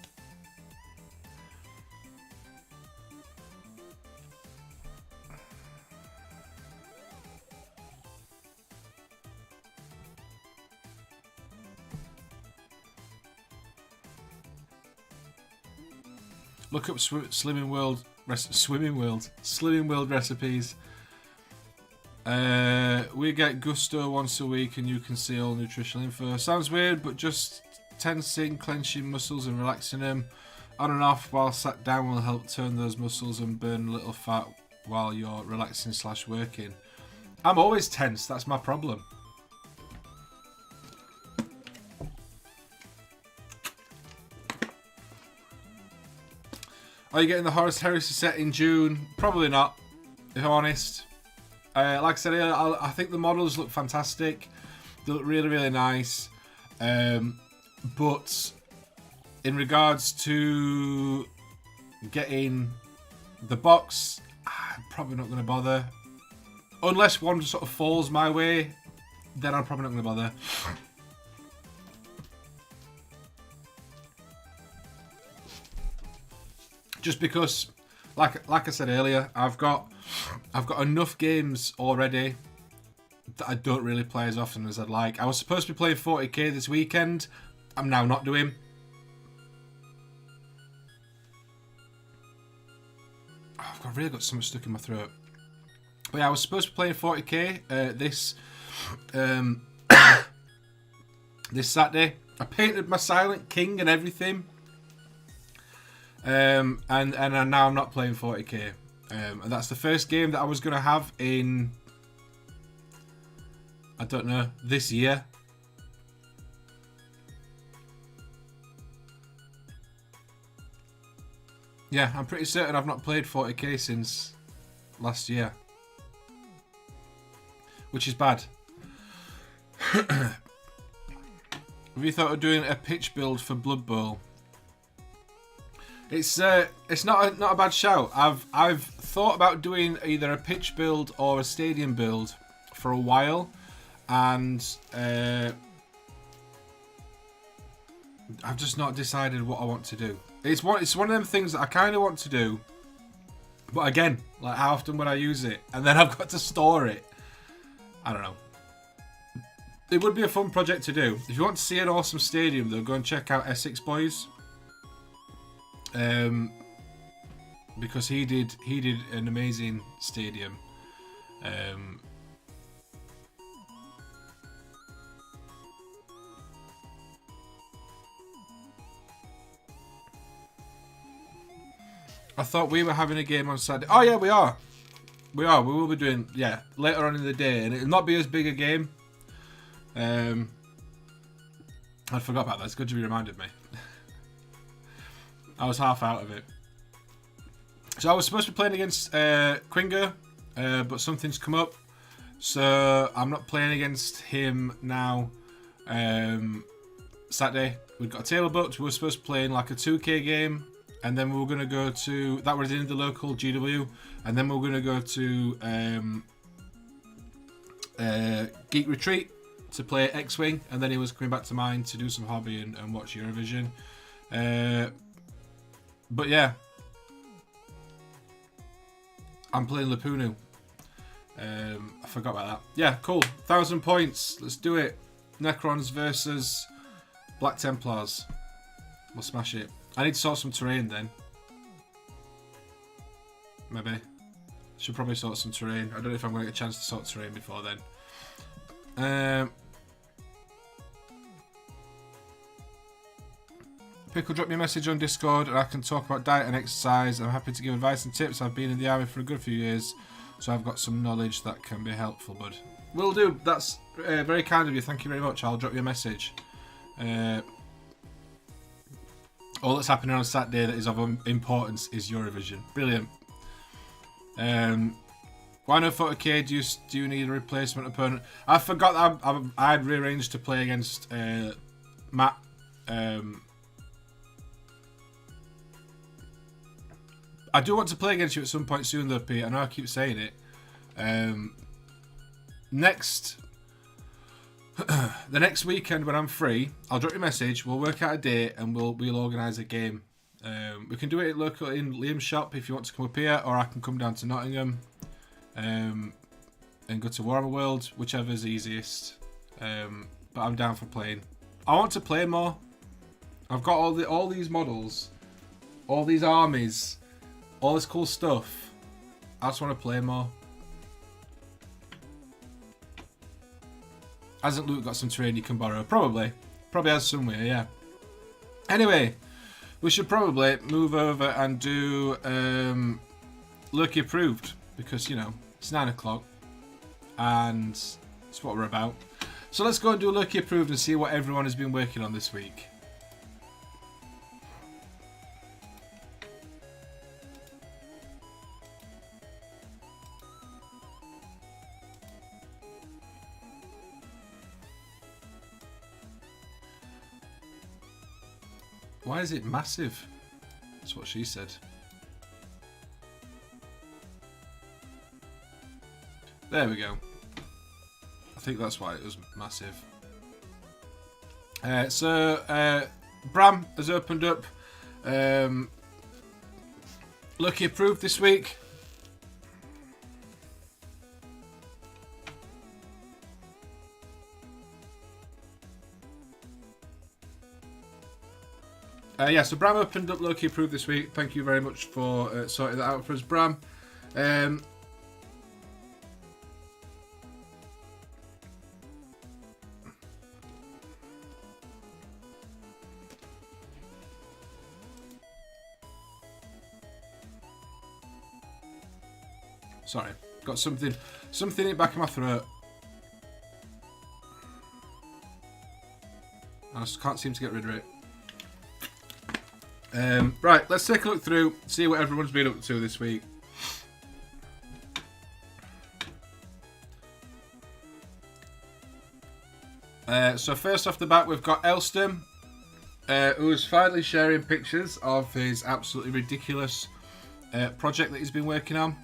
Look up Slimming World recipes. We get Gusto once a week, and you can see all nutritional info. Sounds weird, but just tensing, clenching muscles and relaxing them on and off while sat down will help turn those muscles and burn a little fat while you're relaxing / working. I'm always tense. That's my problem. Are you getting the Horus Heresy set in June? Probably not, if I'm honest. Like I said earlier, I think the models look fantastic. They look really, really nice. But in regards to getting the box, I'm probably not going to bother. Unless one sort of falls my way, then I'm probably not going to bother. Just because, like I said earlier, I've got enough games already that I don't really play as often as I'd like. I was supposed to be playing 40k this weekend. I'm now not doing. Oh, I've really got something stuck in my throat. But yeah, I was supposed to be playing 40k this this Saturday. I painted my Silent King and everything. And now I'm not playing 40k. And that's the first game that I was going to have in, I don't know, this year. Yeah, I'm pretty certain I've not played 40k since last year. Which is bad. Have you thought of doing a pitch build for Blood Bowl? It's not a bad shout. I've thought about doing either a pitch build or a stadium build for a while, and I've just not decided what I want to do. It's one of them things that I kind of want to do, but again, like how often would I use it? And then I've got to store it. I don't know. It would be a fun project to do. If you want to see an awesome stadium, though, go and check out Essex Boys. Because he did an amazing stadium. I thought we were having a game on Saturday. Oh yeah, we are. We will be doing, yeah, later on in the day, and it'll not be as big a game. I forgot about that. It's good you reminded me. I was half out of it. So I was supposed to be playing against Quinger, but something's come up. So I'm not playing against him now. Saturday, we've got a table booked. We were supposed to play in like a 2K game. And then we were going to go to... That was in the local GW. And then we were going to go to Geek Retreat to play X-Wing. And then he was coming back to mine to do some hobby and watch Eurovision. But yeah. I'm playing Lapunu. I forgot about that. Yeah, cool. 1,000 points. Let's do it. Necrons versus Black Templars. We'll smash it. I need to sort some terrain then. Maybe. Should probably sort some terrain. I don't know if I'm going to get a chance to sort terrain before then. Pickle, drop me a message on Discord and I can talk about diet and exercise. I'm happy to give advice and tips. I've been in the army for a good few years, so I've got some knowledge that can be helpful, bud. Will do. That's very kind of you. Thank you very much. I'll drop you a message. All that's happening on Saturday that is of importance is Eurovision. Brilliant. Why no 40k? Do you need a replacement opponent? I forgot that I'd rearranged to play against Matt. I do want to play against you at some point soon though, Pete. I know I keep saying it. The next weekend when I'm free, I'll drop you a message. We'll work out a date and we'll organise a game. We can do it local in Liam's shop if you want to come up here, or I can come down to Nottingham and go to Warhammer World, whichever's easiest. But I'm down for playing. I want to play more. I've got all these models, all these armies, all this cool stuff. I just want to play more. Hasn't Luke got some terrain you can borrow? Probably has somewhere, yeah. Anyway, we should probably move over and do Lucky Approved, because, you know, it's 9 o'clock and it's what we're about. So let's go and do Lucky Approved and see what everyone has been working on this week. Why is it massive? That's what she said. There we go. I think that's why it was massive. So Bram has opened up Lucky Approved this week. Yeah, so Bram opened up Lucky Approved this week. Thank you very much for sorting that out for us, Bram. Sorry, got something in the back of my throat. I just can't seem to get rid of it. Right, let's take a look through, see what everyone's been up to this week. So first off the bat, we've got Elston, who's finally sharing pictures of his absolutely ridiculous project that he's been working on.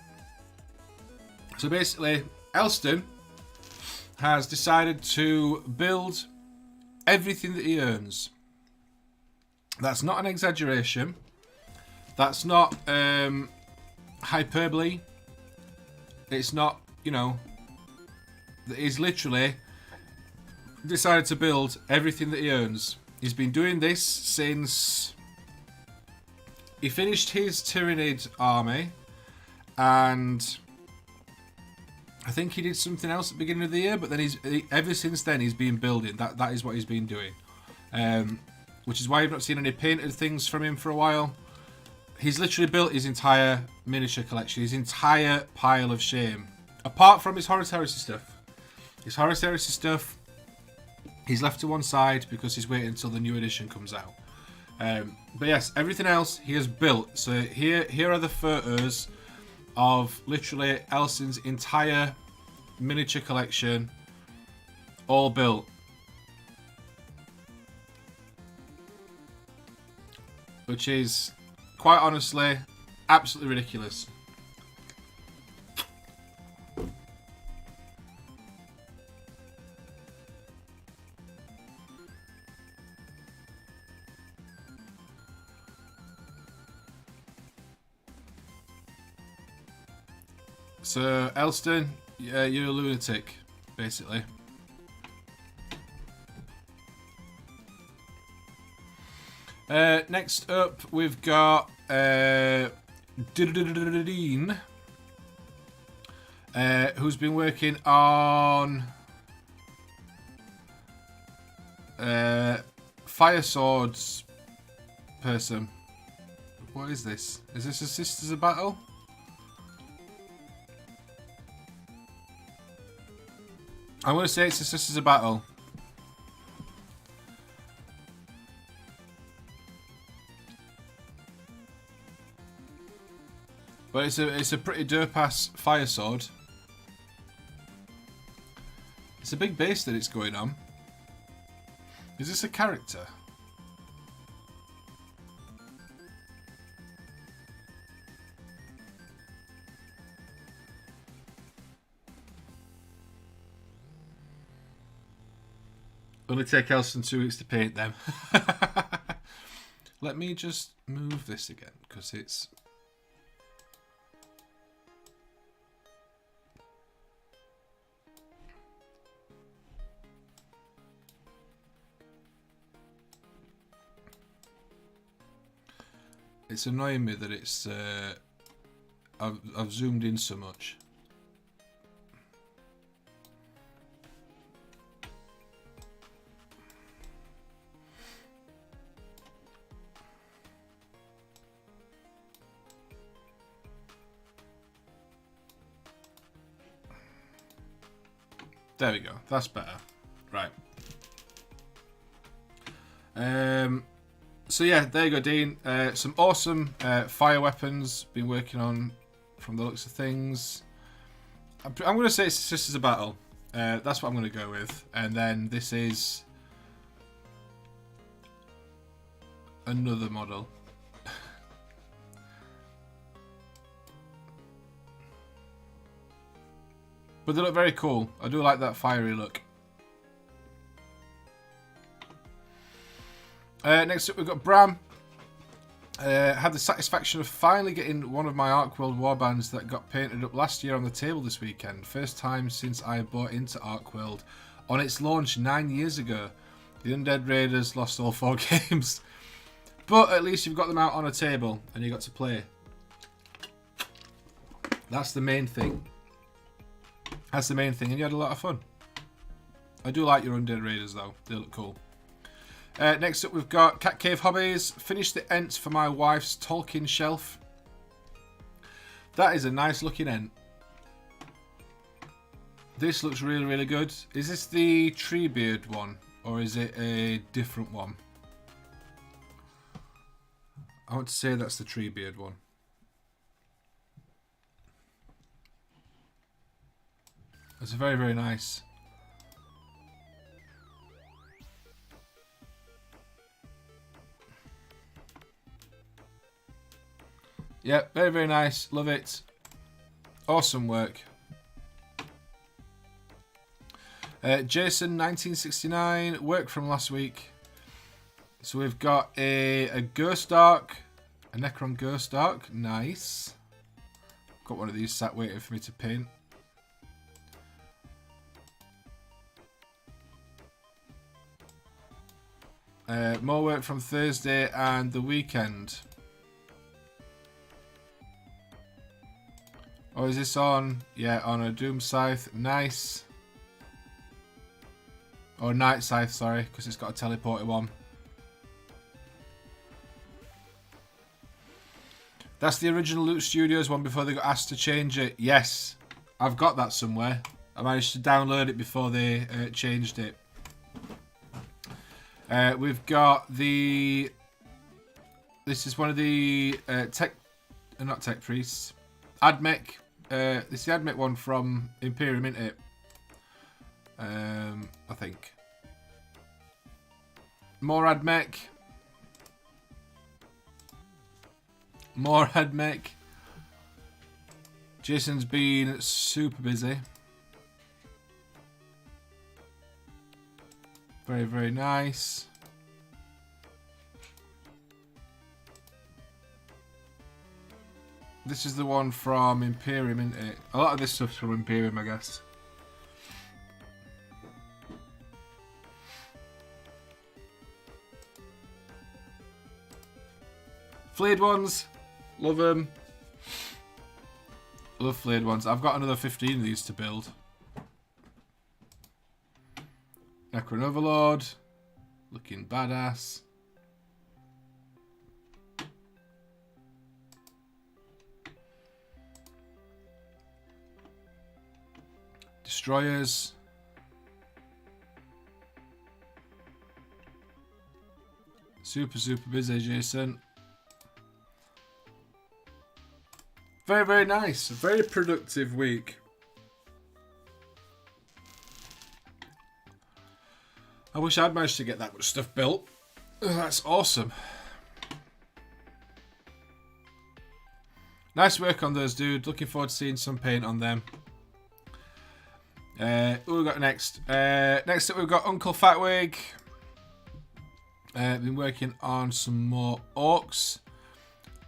So basically, Elston has decided to build everything that he earns. That's not an exaggeration. That's not hyperbole. It's not, you know, he's literally decided to build everything that he earns. He's been doing this since he finished his Tyrannid army, and I think he did something else at the beginning of the year, but then ever since then he's been building. That is what he's been doing, which is why you've not seen any painted things from him for a while. He's literally built his entire miniature collection, his entire pile of shame, apart from his Horus Heresy stuff. His Horus Heresy stuff he's left to one side because he's waiting until the new edition comes out. But yes, everything else he has built. So here are the photos of literally Elston's entire miniature collection, all built. Which is, quite honestly, absolutely ridiculous. So, Elston, yeah, you're a lunatic, basically. Next up, we've got Dean, who's been working on Fire Swords person. What is this? Is this a Sisters of Battle? I'm going to say it's a Sisters of Battle. But it's a pretty dope-ass fire sword. It's a big base that it's going on. Is this a character? Only take Elston 2 weeks to paint them. Let me just move this again, because it's... It's annoying me that it's... I've zoomed in so much. There we go. That's better. Right. So yeah, there you go, Dean. Some awesome fire weapons. Been working on, from the looks of things. I'm going to say it's Sisters of Battle. That's what I'm going to go with. And then this is another model. But they look very cool. I do like that fiery look. Next up, we've got Bram. Had the satisfaction of finally getting one of my Ark World warbands that got painted up last year on the table this weekend. First time since I bought into Ark World on its launch 9 years ago. The Undead Raiders lost all 4 games. But at least you've got them out on a table and you got to play. That's the main thing. That's the main thing, and you had a lot of fun. I do like your Undead Raiders though, they look cool. Next up we've got Cat Cave Hobbies. Finished the Ents for my wife's Tolkien shelf. That is a nice looking Ent. This looks really, really good. Is this the Treebeard one, or is it a different one? I want to say that's the Treebeard one. It's very, very nice. Yeah, very, very nice. Love it. Awesome work. Jason 1969, work from last week. So we've got a Ghost Dark, a Necron Ghost Dark. Nice. Got one of these sat waiting for me to paint. More work from Thursday and the weekend. Oh, is this on? Yeah, on a Doom Scythe. Nice. Or Night Scythe, sorry, because it's got a teleporter one. That's the original Loot Studios one before they got asked to change it. Yes, I've got that somewhere. I managed to download it before they changed it. We've got the... This is one of the not Tech Priests. Admech. This is the Admech one from Imperium, isn't it? I think. More Admech. More Admech. Jason's been super busy. Very, very nice. This is the one from Imperium, isn't it? A lot of this stuff's from Imperium, I guess. Flayed ones. Love them. Love flayed ones. I've got another 15 of these to build. Necron Overlord. Looking badass. Destroyers. Super, super busy, Jason. Very, very nice. A very productive week. I wish I'd managed to get that much stuff built. That's awesome. Nice work on those, dude. Looking forward to seeing some paint on them. Who we got next? Next up, we've got Uncle Fatwig. Been working on some more orcs.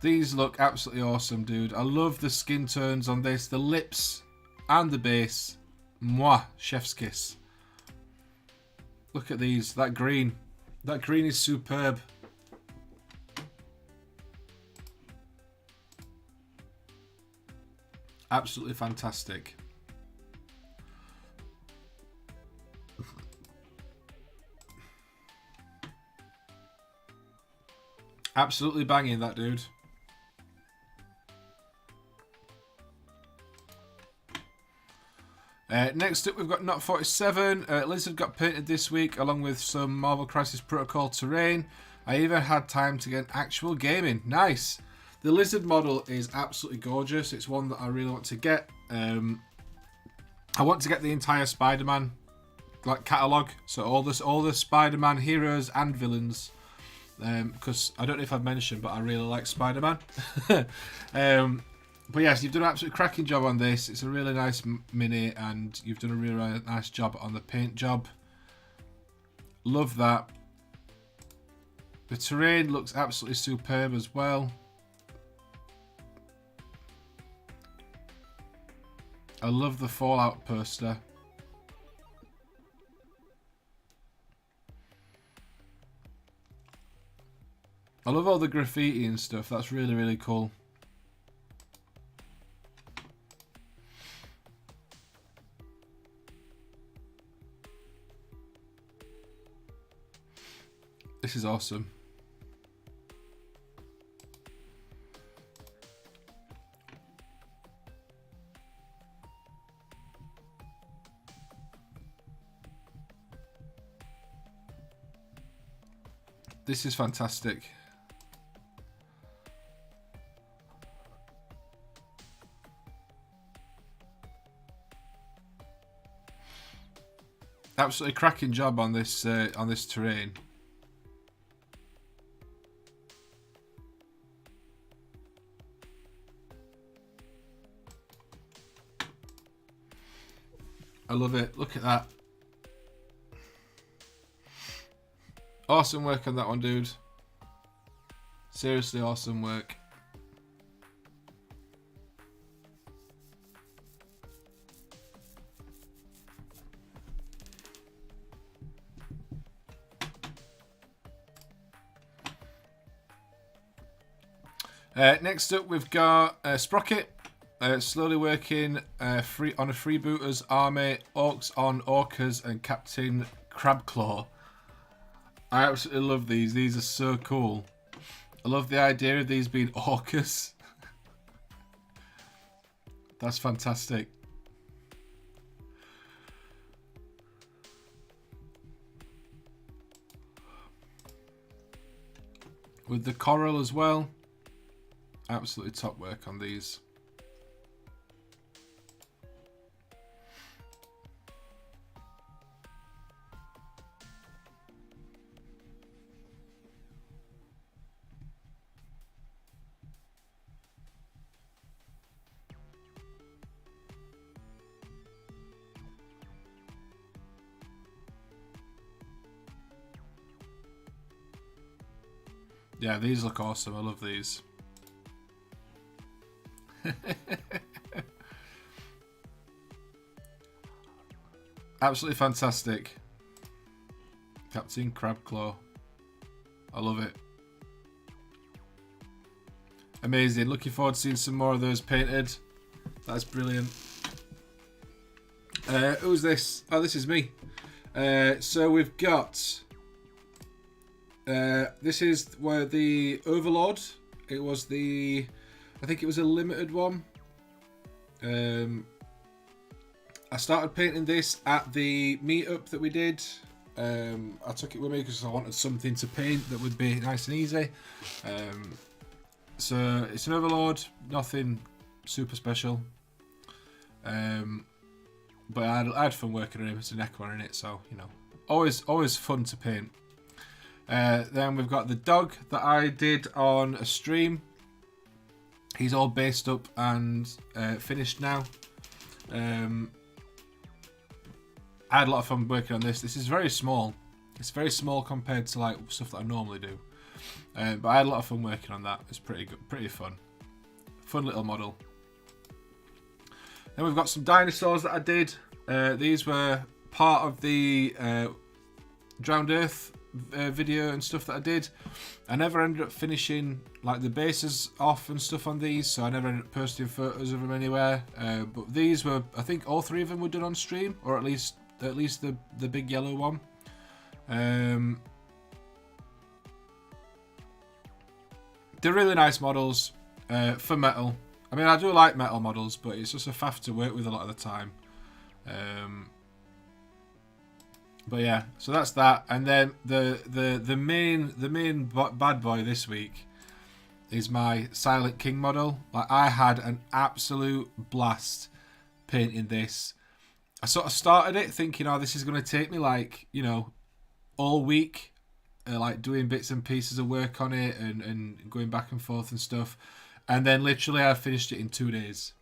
These look absolutely awesome, dude. I love the skin tones on this. The lips and the base. Mwah. Chef's kiss. Look at these. That green. That green is superb. Absolutely fantastic. Absolutely banging, that dude. Next up, we've got Not 47. Lizard got painted this week, along with some Marvel Crisis Protocol terrain. I even had time to get actual gaming. Nice. The Lizard model is absolutely gorgeous. It's one that I really want to get. I want to get the entire Spider-Man catalogue. So all the Spider-Man heroes and villains. Because I don't know if I've mentioned, but I really like Spider-Man. But yes, you've done an absolutely cracking job on this. It's a really nice mini, and you've done a really, really nice job on the paint job. Love that. The terrain looks absolutely superb as well. I love the Fallout poster. I love all the graffiti and stuff. That's really, really cool. This is awesome. This is fantastic. Absolutely cracking job on this terrain. I love it. Look at that. Awesome work on that one, dude. Seriously awesome work. Next up, we've got Sprocket. Slowly working on a freebooters army, orcs on orcas, and Captain Crabclaw. I absolutely love these. These are so cool. I love the idea of these being orcas. That's fantastic. With the coral as well. Absolutely top work on these. Yeah, these look awesome. I love these. Absolutely fantastic. Captain Crabclaw. I love it. Amazing. Looking forward to seeing some more of those painted. That's brilliant. Who's this? Oh, this is me. So we've got... this is where the Overlord. It was the... I think it was a limited one. I started painting this at the meetup that we did. I took it with me because I wanted something to paint that would be nice and easy. So it's an Overlord, nothing super special. But I had fun working on him. It's a Necron in it, so you know, always fun to paint. Then we've got the dog that I did on a stream. He's all based up and finished now. I had a lot of fun working on this. This is very small. It's very small compared to like stuff that I normally do. But I had a lot of fun working on that. It's pretty good, pretty fun. Fun little model. Then we've got some dinosaurs that I did. These were part of the Drowned Earth video and stuff that I did. I never ended up finishing like the bases off and stuff on these, so I never ended up posting photos of them anywhere. But these were, I think all three of them were done on stream, or at least the big yellow one. They're really nice models for metal. I mean, I do like metal models, but it's just a faff to work with a lot of the time. But yeah, so that's that. And then the main bad boy this week is my Silent King model. Like, I had an absolute blast painting this. I sort of started it thinking, oh, this is going to take me like, you know, all week, like doing bits and pieces of work on it and going back and forth and stuff. And then literally I finished it in 2 days.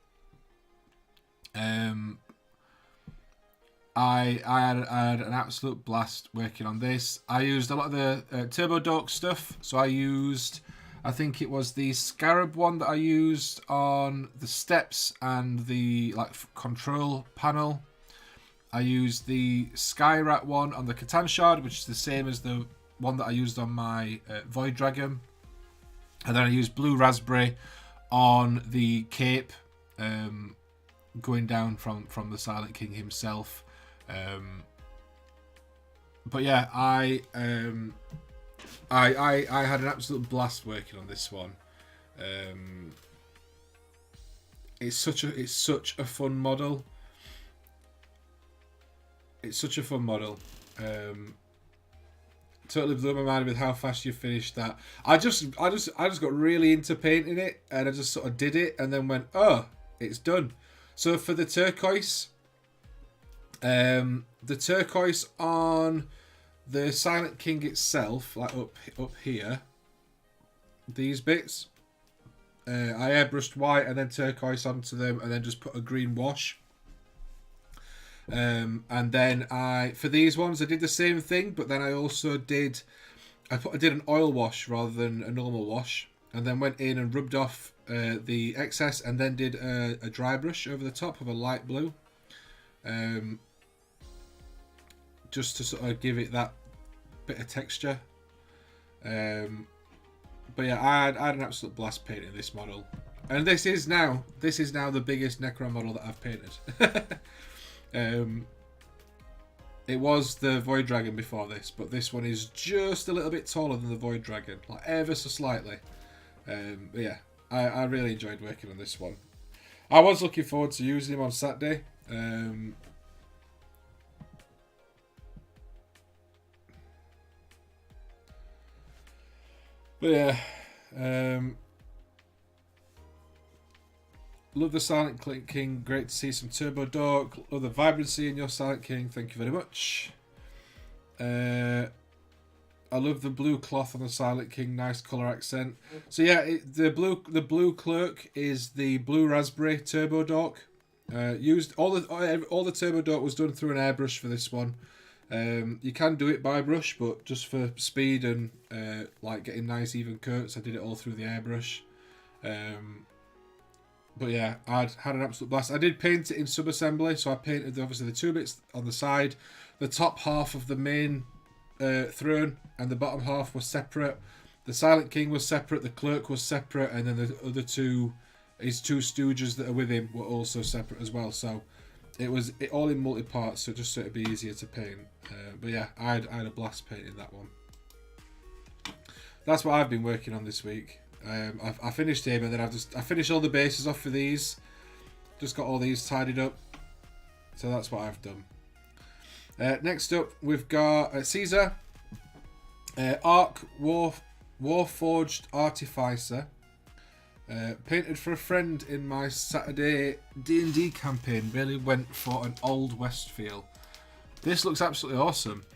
I had an absolute blast working on this. I used a lot of the Turbo Dork stuff. So I used, I think it was the Scarab one that I used on the steps and the like control panel. I used the Skyrat one on the Catan Shard, which is the same as the one that I used on my Void Dragon. And then I used Blue Raspberry on the cape, going down from the Silent King himself. But yeah, I had an absolute blast working on this one. It's such a fun model. It's such a fun model. Totally blew my mind with how fast you finished that. I just got really into painting it, and I just sort of did it, and then went, oh, it's done. So for the turquoise, The turquoise on the Silent King itself, like up here, these bits, I airbrushed white and then turquoise onto them, and then just put a green wash. And then for these ones I did the same thing, but then I also did an oil wash rather than a normal wash, and then went in and rubbed off the excess, and then did a dry brush over the top of a light blue, just to sort of give it that bit of texture. But yeah, I had an absolute blast painting this model, and this is now the biggest Necron model that I've painted. It was the Void Dragon before this, but this one is just a little bit taller than the Void Dragon, like ever so slightly. But yeah, I really enjoyed working on this one. I was looking forward to using him on Saturday. But yeah, love the Silent King. Great to see some Turbo Dork. Love the vibrancy in your Silent King. Thank you very much. I love the blue cloth on the Silent King. Nice color accent. So yeah, the blue clerk is the blue raspberry Turbo Dork. Used all the Turbo Dork was done through an airbrush for this one. You can do it by brush, but just for speed and like getting nice even coats, I did it all through the airbrush. But yeah, I had an absolute blast. I did paint it in sub-assembly, so I painted obviously the two bits on the side. The top half of the main throne and the bottom half was separate. The Silent King was separate, the clerk was separate, and then the other his two stooges that are with him were also separate as well. So it was all in multi-parts, so just so it'd be easier to paint. But yeah, I had a blast painting that one. That's what I've been working on this week. I finished him, and then I finished all the bases off for these. Just got all these tidied up. So that's what I've done. Next up, we've got Caesar, Arc Warforged Artificer. Painted for a friend in my Saturday D&D campaign. Really went for an Old West feel. This looks absolutely awesome.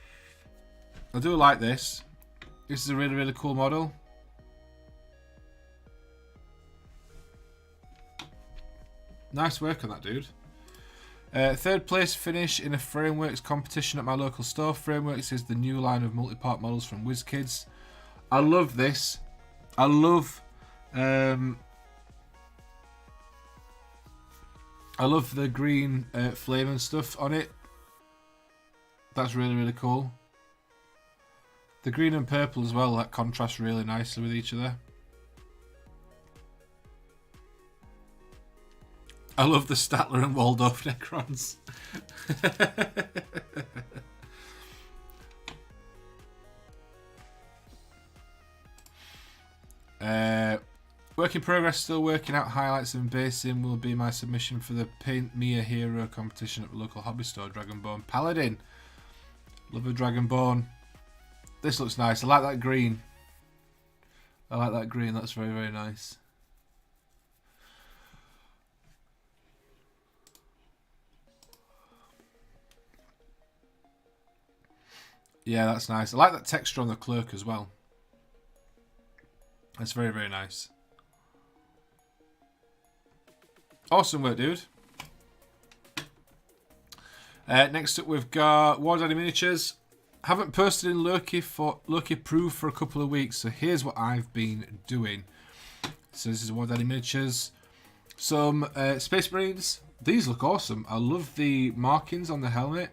I do like this. This is a really, really cool model. Nice work on that, dude. Third place finish in a Frameworks competition at my local store. Frameworks is the new line of multi-part models from WizKids. I love this. I love the green flame and stuff on it. That's really, really cool. The green and purple as well, that contrasts really nicely with each other. I love the Statler and Waldorf Necrons. Work in progress, still working out highlights and basing will be my submission for the Paint Me a Hero competition at the local hobby store, Dragonborn Paladin. Love a Dragonborn. This looks nice. I like that green. That's very, very nice. Yeah, that's nice. I like that texture on the clerk as well. That's very, very nice. Awesome work, dude. Next up, we've got War Daddy Miniatures. Haven't posted in Loki Proof for a couple of weeks, so here's what I've been doing. So this is War Daddy Miniatures. Some Space Marines. These look awesome. I love the markings on the helmet.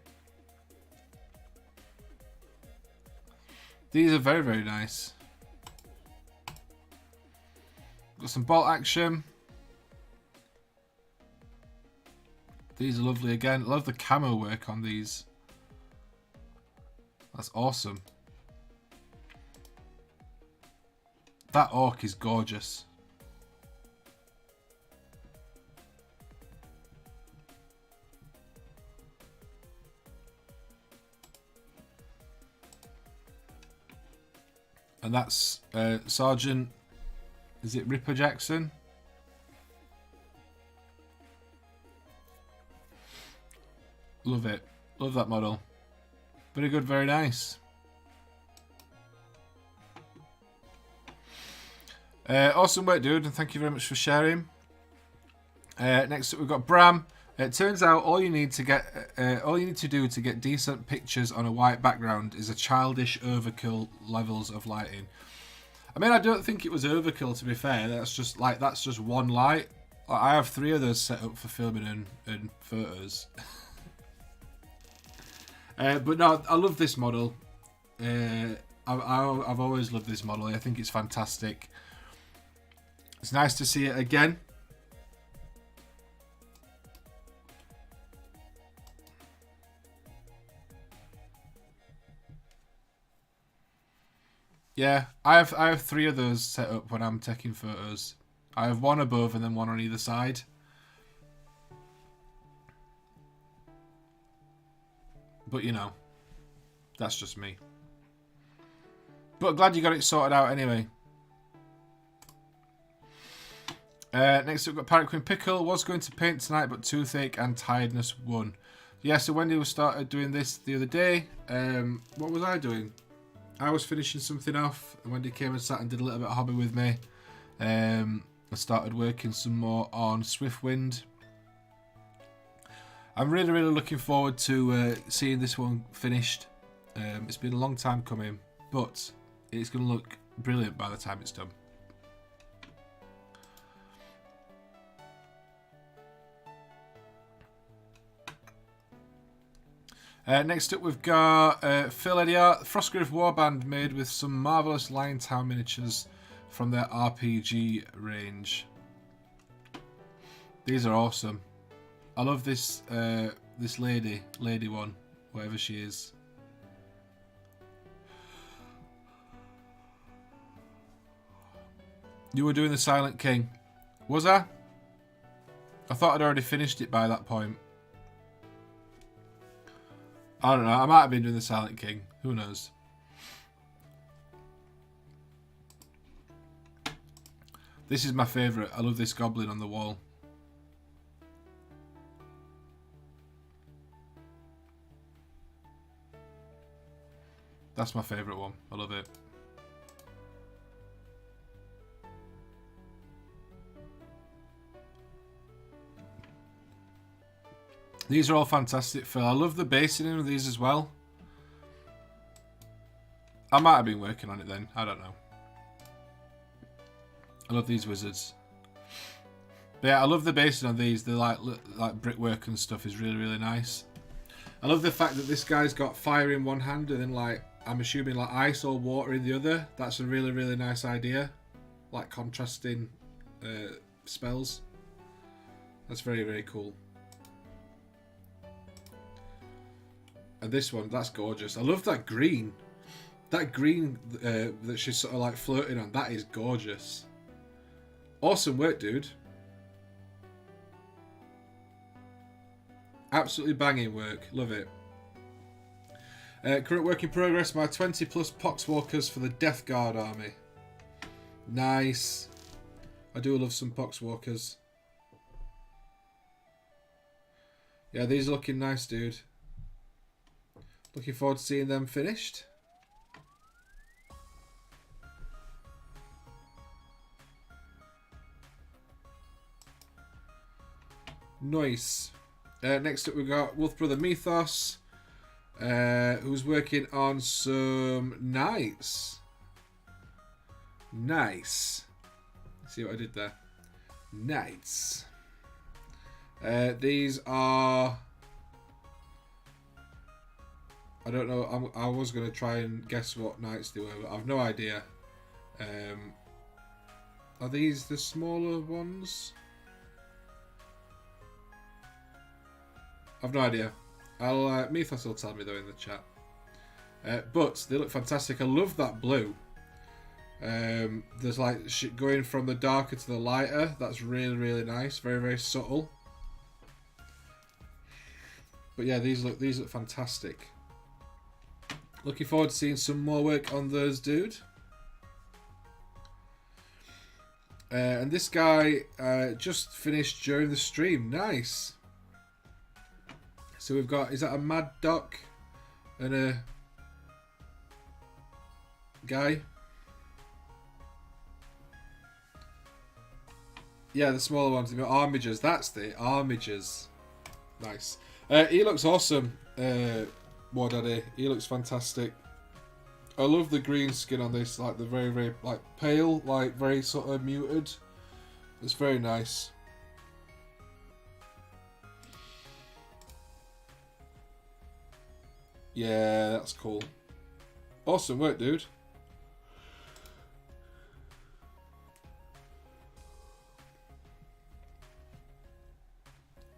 These are very, very nice. Got some bolt action. These are lovely again. Love the camo work on these. That's awesome. That orc is gorgeous. And that's Sergeant, is it Ripper Jackson? Love it. Love that model. Very good, very nice. Awesome work, dude, and thank you very much for sharing. Next up, we've got Bram. It turns out all you need to do to get decent pictures on a white background is a childish overkill levels of lighting. I mean, I don't think it was overkill, to be fair. That's just one light. I have 3 of those set up for filming and photos. But no, I love this model. I've always loved this model. I think it's fantastic. It's nice to see it again. Yeah, I have 3 of those set up when I'm taking photos. I have 1 above and then 1 on either side. But you know, that's just me. But glad you got it sorted out anyway. Next up, we've got Pirate Queen Pickle. Was going to paint tonight, but toothache and tiredness won. Yeah, so Wendy started doing this the other day. What was I doing? I was finishing something off, and Wendy came and sat and did a little bit of hobby with me. I started working some more on Swiftwind. I'm really, really looking forward to seeing this one finished. It's been a long time coming, but it's going to look brilliant by the time it's done. Next up, we've got Phil Ediart, Frostgrave Warband made with some marvellous Liontown miniatures from their RPG range. These are awesome. I love this this lady one, whatever she is. You were doing the Silent King. Was I? I thought I'd already finished it by that point. I don't know, I might have been doing the Silent King. Who knows? This is my favourite. I love this goblin on the wall. That's my favourite one. I love it. These are all fantastic, Phil. I love the basing in of these as well. I might have been working on it then. I don't know. I love these wizards. But yeah, I love the basing on these. They're like brickwork and stuff is really, really nice. I love the fact that this guy's got fire in one hand and then like, I'm assuming like ice or water in the other. That's a really, really nice idea. Like contrasting spells. That's very, very cool. And this one, that's gorgeous. I love that green. That green that she's sort of like floating on, that is gorgeous. Awesome work, dude. Absolutely banging work. Love it. Current work in progress, my 20 plus Poxwalkers for the Death Guard army. Nice. I do love some Poxwalkers. Yeah, these are looking nice, dude. Looking forward to seeing them finished. Nice. Next up we've got Wolf Brother Mythos, who's working on some knights. Nice. See what I did there? Knights. These are... I don't know. I was going to try and guess what knights they were, but I've no idea. Are these the smaller ones? I've no idea. Mythos will tell me though in the chat. But they look fantastic. I love that blue. There's like shit going from the darker to the lighter. That's really, really nice. Very, very subtle. But yeah, these look fantastic. Looking forward to seeing some more work on those, dude. And this guy just finished during the stream. Nice. So we've got, is that a mad duck and a guy? Yeah, the smaller ones. The armigers. That's the armigers. Nice. He looks awesome. War Daddy. He looks fantastic. I love the green skin on this. Like the very, very like pale, like very sort of muted. It's very nice. Yeah, that's cool. Awesome work, dude.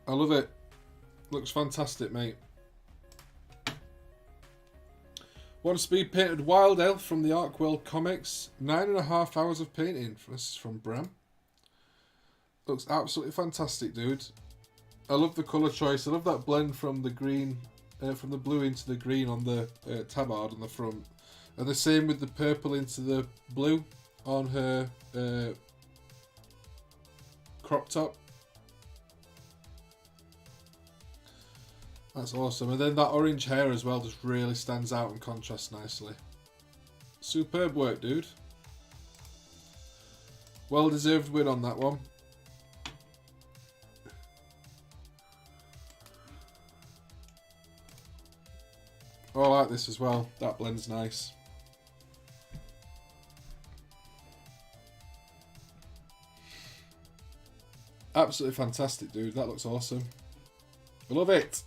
I love it. Looks fantastic, mate. One speed painted Wild Elf from the Arc World Comics. 9.5 hours of painting. This is from Bram. Looks absolutely fantastic, dude. I love the colour choice. I love that blend from the green, from the blue into the green on the tabard on the front. And the same with the purple into the blue on her crop top. That's awesome. And then that orange hair as well just really stands out and contrasts nicely. Superb work, dude. Well deserved win on that one. Oh, I like this as well. That blends nice. Absolutely fantastic, dude. That looks awesome. I love it.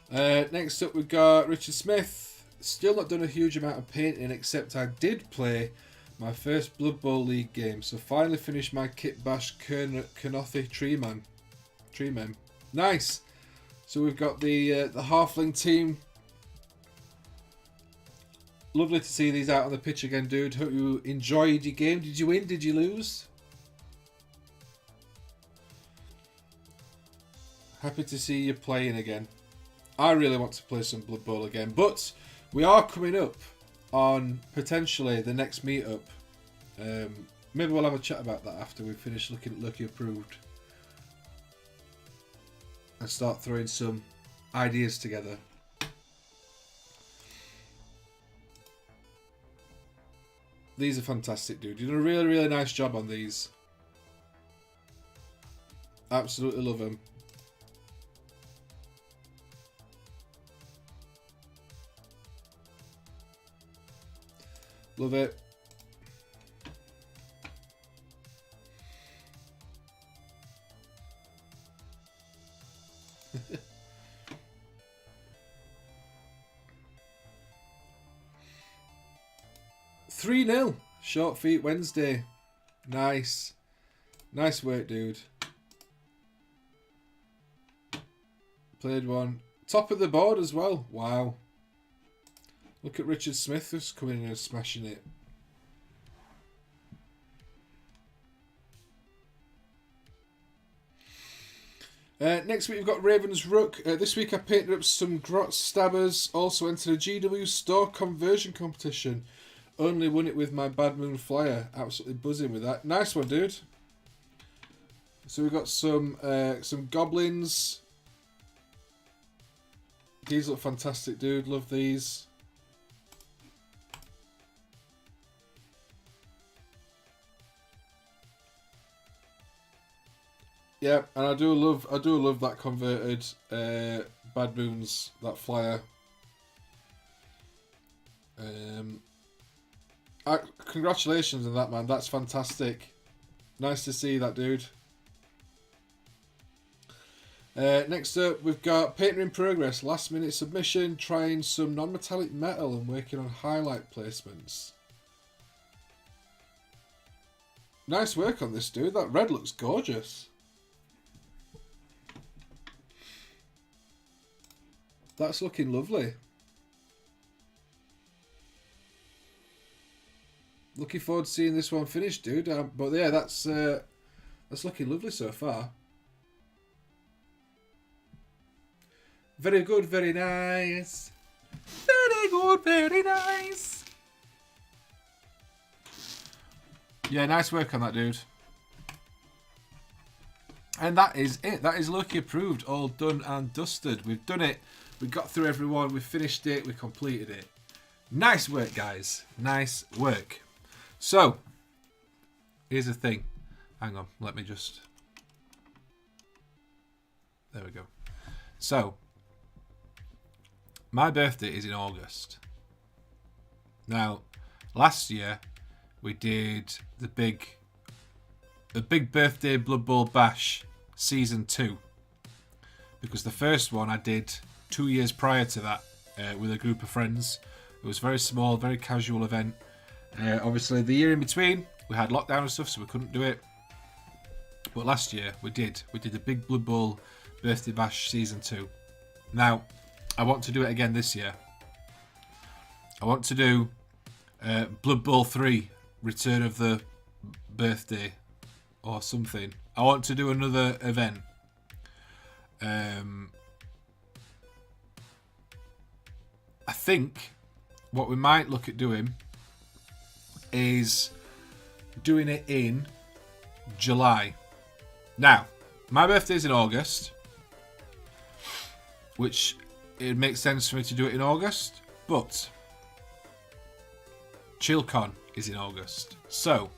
Next up we've got Richard Smith. Still not done a huge amount of painting, except I did play my first Blood Bowl League game. So finally finished my Kit Bash Kernothi Tree Mem. Nice. So we've got the Halfling team. Lovely to see these out on the pitch again, dude. Hope you enjoyed your game. Did you win? Did you lose? Happy to see you playing again. I really want to play some Blood Bowl again, but we are coming up on potentially the next meetup. Maybe we'll have a chat about that after we finish looking at Lucky Approved and start throwing some ideas together. These are fantastic, dude. You did a really, really nice job on these. Absolutely love them. Love it. Three 0 Short Feet Wednesday. Nice. Nice work, dude. Played one. Top of the board as well. Wow. Look at Richard Smith just coming in and smashing it. Next week we've got Raven's Rook. This week I painted up some Grot Stabbers. Also entered a GW store conversion competition. Only won it with my Bad Moon Flyer. Absolutely buzzing with that. Nice one, dude. So we've got some goblins. These look fantastic, dude. Love these. Yeah, and I do love that converted Bad Moons, that flyer. Congratulations on that, man. That's fantastic. Nice to see that, dude. Next up, we've got Painter in Progress. Last minute submission, trying some non-metallic metal and working on highlight placements. Nice work on this, dude. That red looks gorgeous. That's looking lovely. Looking forward to seeing this one finished, dude. But yeah, that's looking lovely so far. Very good, very nice. Very good, very nice. Yeah, nice work on that, dude. And that is it. That is Loki approved. All done and dusted. We've done it. We got through everyone. We finished it. We completed it. Nice work, guys. Nice work. So, here's the thing. Hang on. Let me just... There we go. So, my birthday is in August. Now, last year, we did the big birthday Blood Bowl Bash Season 2. Because the first one I did 2 years prior to that with a group of friends. It was very small, very casual event. Obviously, the year in between, we had lockdown and stuff, so we couldn't do it. But last year, we did. We did the big Blood Bowl Birthday Bash Season 2. Now, I want to do it again this year. I want to do Blood Bowl 3, Return of the Birthday, or something. I want to do another event. I think what we might look at doing is doing it in July. Now, my birthday's in August, which it makes sense for me to do it in August, but ChillCon is in August. So,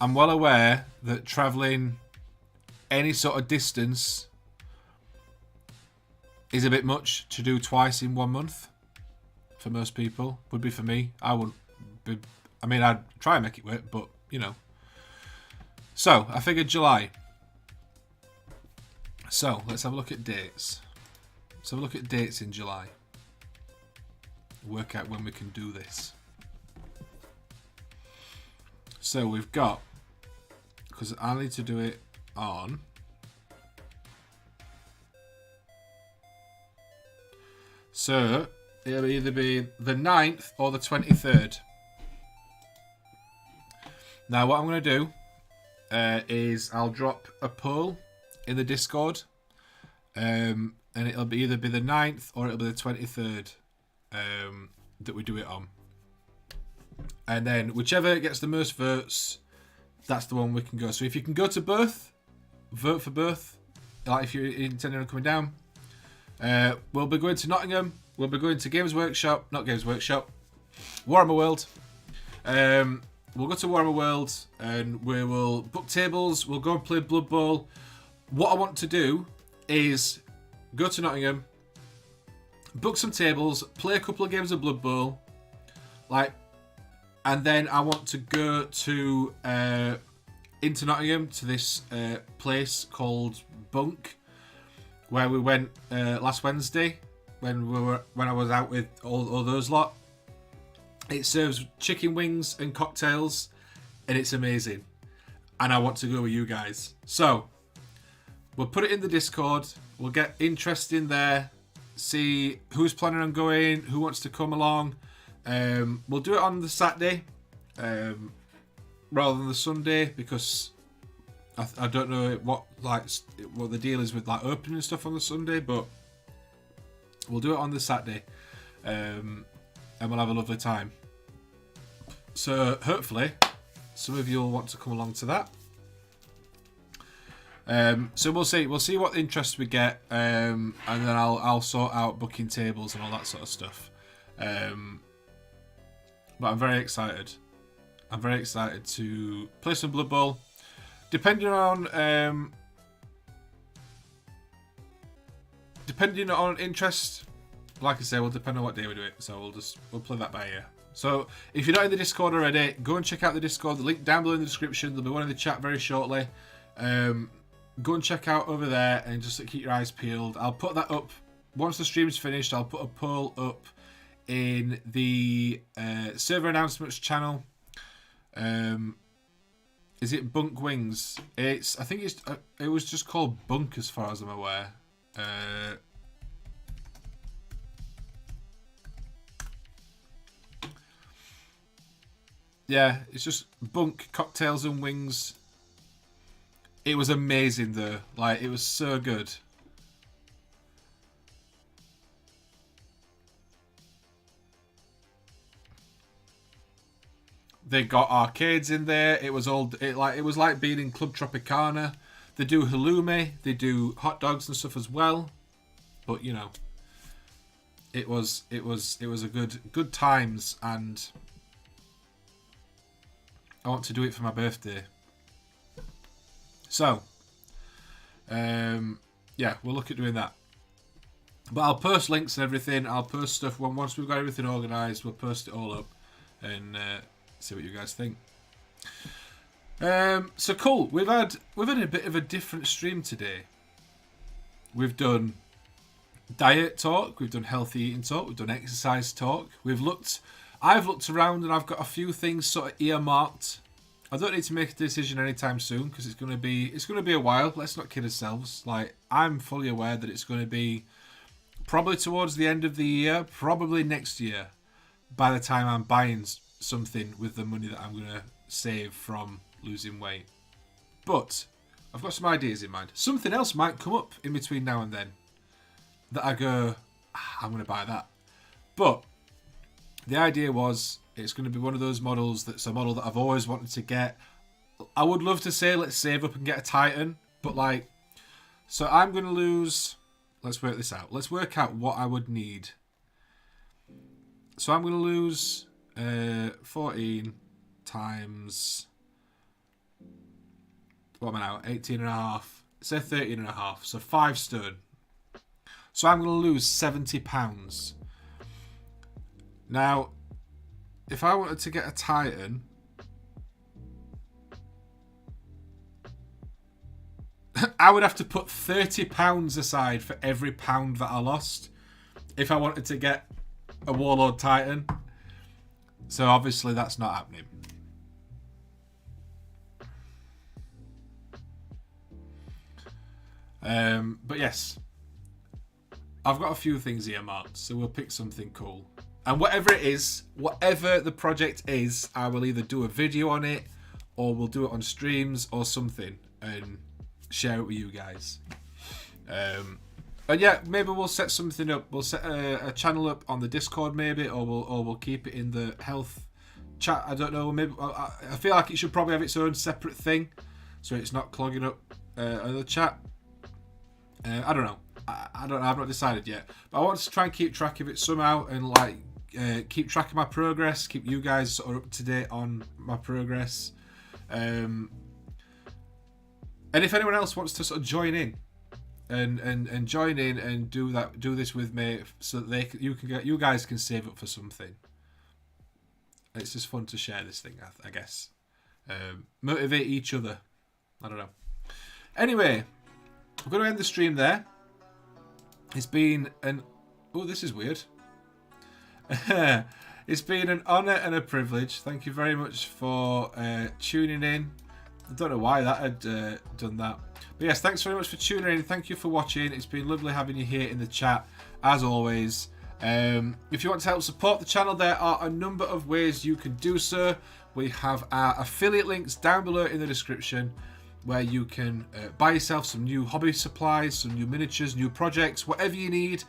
I'm well aware that travelling any sort of distance is a bit much to do twice in 1 month. For most people. Would be for me. I wouldn't be... I mean, I'd try and make it work, but, you know. So, I figured July. So, let's have a look at dates. Let's have a look at dates in July. Work out when we can do this. So, we've got... Because I need to do it on... So, it'll either be the 9th or the 23rd. Now, what I'm going to do is I'll drop a poll in the Discord. And it'll be either be the 9th or it'll be the 23rd that we do it on. And then whichever gets the most votes, that's the one we can go. So if you can go to both, vote for both. Like if you're intending on coming down. We'll be going to Nottingham. We'll be going to Games Workshop. Not Games Workshop. Warhammer World. We'll go to Warhammer World and we will book tables. We'll go and play Blood Bowl. What I want to do is go to Nottingham, book some tables, play a couple of games of Blood Bowl, and then I want to go to into Nottingham to this place called Bunk, where we went last Wednesday when I was out with all those lot. It serves chicken wings and cocktails, and it's amazing. And I want to go with you guys. So we'll put it in the Discord. We'll get interest in there. See who's planning on going, who wants to come along. We'll do it on the Saturday rather than the Sunday because I don't know what the deal is with like opening and stuff on the Sunday, but we'll do it on the Saturday, and we'll have a lovely time. So hopefully some of you will want to come along to that. So we'll see what interest we get, and then I'll sort out booking tables and all that sort of stuff. But I'm very excited. I'm very excited to play some Blood Bowl. Depending on interest, like I say, will depend on what day we do it. So we'll play that by ear. So if you're not in the Discord already, go and check out the Discord. The link down below in the description. There'll be one in the chat very shortly. Go and check out over there and just keep your eyes peeled. I'll put that up once the stream's finished. I'll put a poll up in the server announcements channel. Is it Bunk Wings? I think it was just called Bunk as far as I'm aware. Yeah, it's just Bunk Cocktails and Wings. It was amazing though. Like, it was so good. They got arcades in there. It was like being in Club Tropicana. They do halloumi, they do hot dogs and stuff as well. But you know, it was a good times, and I want to do it for my birthday. So, yeah, we'll look at doing that. But I'll post links and everything. I'll post stuff once we've got everything organised. We'll post it all up and see what you guys think. So cool. We've had a bit of a different stream today. We've done diet talk. We've done healthy eating talk. We've done exercise talk. I've looked around and I've got a few things sort of earmarked. I don't need to make a decision anytime soon because it's gonna be a while. Let's not kid ourselves. Like, I'm fully aware that it's gonna be probably towards the end of the year, probably next year, by the time I'm buying something with the money that I'm gonna save from losing weight. But I've got some ideas in mind. Something else might come up in between now and then that I go, I'm gonna buy that. But the idea was, it's going to be one of those models that's a model that I've always wanted to get. I would love to say let's save up and get a Titan, but like, so I'm going to lose, let's work this out. Let's work out what I would need. So I'm going to lose 14 times, what am I now, 18 and a half, say 13 and a half, so 5 stone. So I'm going to lose £70. Now, if I wanted to get a Titan, I would have to put £30 aside for every pound that I lost if I wanted to get a Warlord Titan. So obviously that's not happening. But yes, I've got a few things earmarked, so we'll pick something cool. And whatever it is, whatever the project is, I will either do a video on it, or we'll do it on streams or something, and share it with you guys. And yeah, maybe we'll set something up. We'll set a channel up on the Discord, maybe, or we'll keep it in the health chat. I don't know. Maybe I feel like it should probably have its own separate thing, so it's not clogging up the chat. I don't know. I don't know. I've not decided yet. But I want to try and keep track of it somehow, and like keep track of my progress. Keep you guys sort of up to date on my progress. And if anyone else wants to sort of join in, and join in and do this with me, so that you guys can save up for something. It's just fun to share this thing, I guess. Motivate each other. I don't know. Anyway, I'm going to end the stream there. It's been an... Oh, this is weird. It's been an honour and a privilege. Thank you very much for tuning in. I don't know why that had done that. But yes, thanks very much for tuning in. Thank you for watching. It's been lovely having you here in the chat, as always. If you want to help support the channel, there are a number of ways you can do so. We have our affiliate links down below in the description, where you can buy yourself some new hobby supplies, some new miniatures, new projects, whatever you need.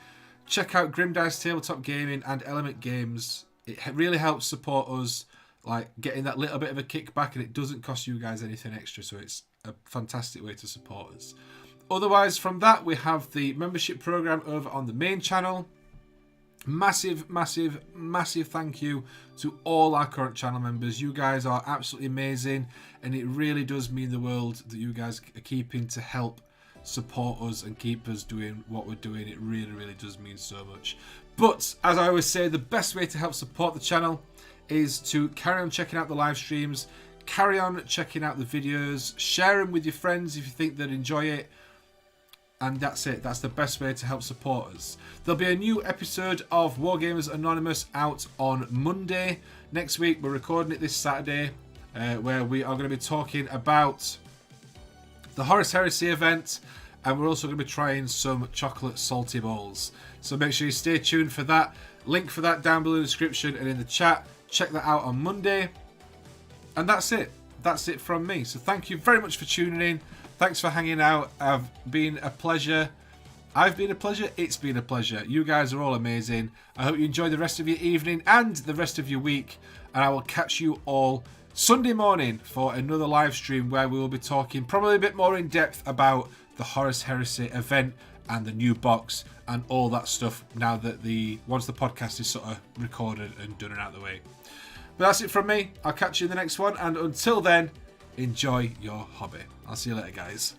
Check out Grim Dice Tabletop Gaming and Element Games. It really helps support us, like getting that little bit of a kickback, and it doesn't cost you guys anything extra, so it's a fantastic way to support us. Otherwise, from that, we have the membership program over on the main channel. Massive, massive, massive thank you to all our current channel members. You guys are absolutely amazing, and it really does mean the world that you guys are keeping to help support us and keep us doing what we're doing. It really, really does mean so much. But as I always say, the best way to help support the channel is to carry on checking out the live streams, carry on checking out the videos, share them with your friends if you think they'd enjoy it. And that's it. That's the best way to help support us. There'll be a new episode of Wargamers Anonymous out on Monday. Next week, we're recording it this Saturday, where we are going to be talking about the Horus Heresy event, and we're also going to be trying some chocolate salty balls. So make sure you stay tuned for that. Link for that down below in the description and in the chat. Check that out on Monday. And that's it. That's it from me. So thank you very much for tuning in. Thanks for hanging out. I've been a pleasure. I've been a pleasure. It's been a pleasure. You guys are all amazing. I hope you enjoy the rest of your evening and the rest of your week. And I will catch you all Sunday morning for another live stream where we will be talking probably a bit more in depth about the Horus Heresy event and the new box and all that stuff now that once the podcast is sort of recorded and done and out of the way. But that's it from me. I'll catch you in the next one, and until then, enjoy your hobby. I'll see you later, guys.